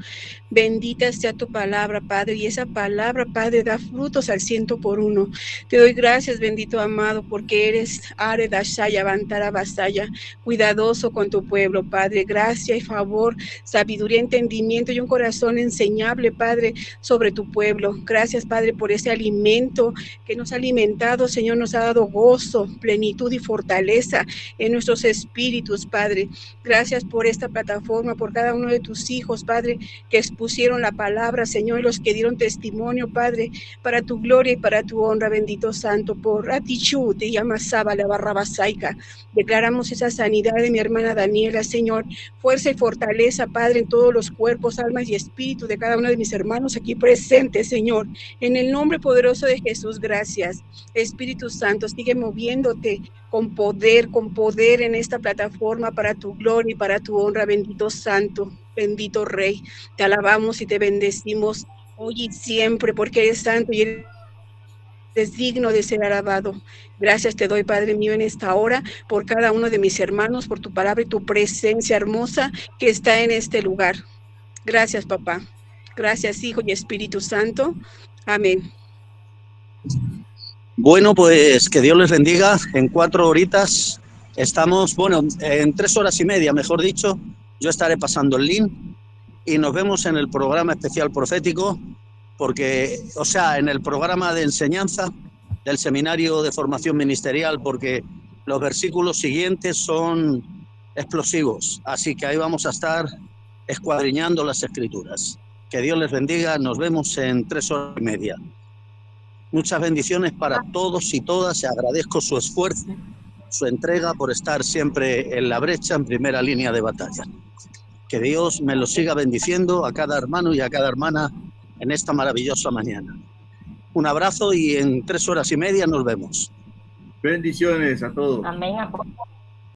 Bendita sea tu palabra, Padre, y esa palabra, Padre, da frutos al 100%. Te doy gracias, bendito amado, porque eres Are Dashaya, Bantara Basaya, cuidadoso con tu pueblo, Padre. Gracia y favor, sabiduría, entendimiento y un corazón enseñable, Padre, sobre tu pueblo. Gracias, Padre, por ese alimento que nos ha alimentado, Señor, nos ha dado gozo, plenitud y fortaleza en nuestros espíritus, Padre. Gracias por esta plataforma, por cada uno de tus hijos, Padre, que expusieron la palabra, Señor, y los que dieron testimonio, Padre, para tu gloria y para tu honra, bendito Santo. Por Atichu, te llamas Saba, la Barrabasaica. Declaramos esa sanidad de mi hermana Daniela, Señor, fuerza y fortaleza, Padre, en todos los cuerpos, almas y espíritus de cada uno de mis hermanos aquí presentes, Señor. En el nombre poderoso de Jesús, gracias. Espíritu Santo, sigue moviéndote con poder en esta plataforma para tu gloria y para tu honra, bendito Santo, bendito Rey. Te alabamos y te bendecimos hoy y siempre, porque eres santo y eres digno de ser alabado. Gracias te doy, Padre mío, en esta hora, por cada uno de mis hermanos, por tu palabra y tu presencia hermosa que está en este lugar. Gracias, papá. Gracias, Hijo y Espíritu Santo. Amén. Bueno, pues que Dios les bendiga. En 4 horitas estamos, bueno, en 3 horas y media, mejor dicho, yo estaré pasando el link y nos vemos en el programa especial profético, porque, o sea, en el programa de enseñanza del seminario de formación ministerial, porque los versículos siguientes son explosivos, así que ahí vamos a estar escuadriñando las escrituras. Que Dios les bendiga, nos vemos en 3 horas y media. Muchas bendiciones para todos y todas. Agradezco su esfuerzo, su entrega por estar siempre en la brecha, en primera línea de batalla. Que Dios me los siga bendiciendo a cada hermano y a cada hermana en esta maravillosa mañana. Un abrazo y en 3 horas y media nos vemos. Bendiciones a todos. Amén.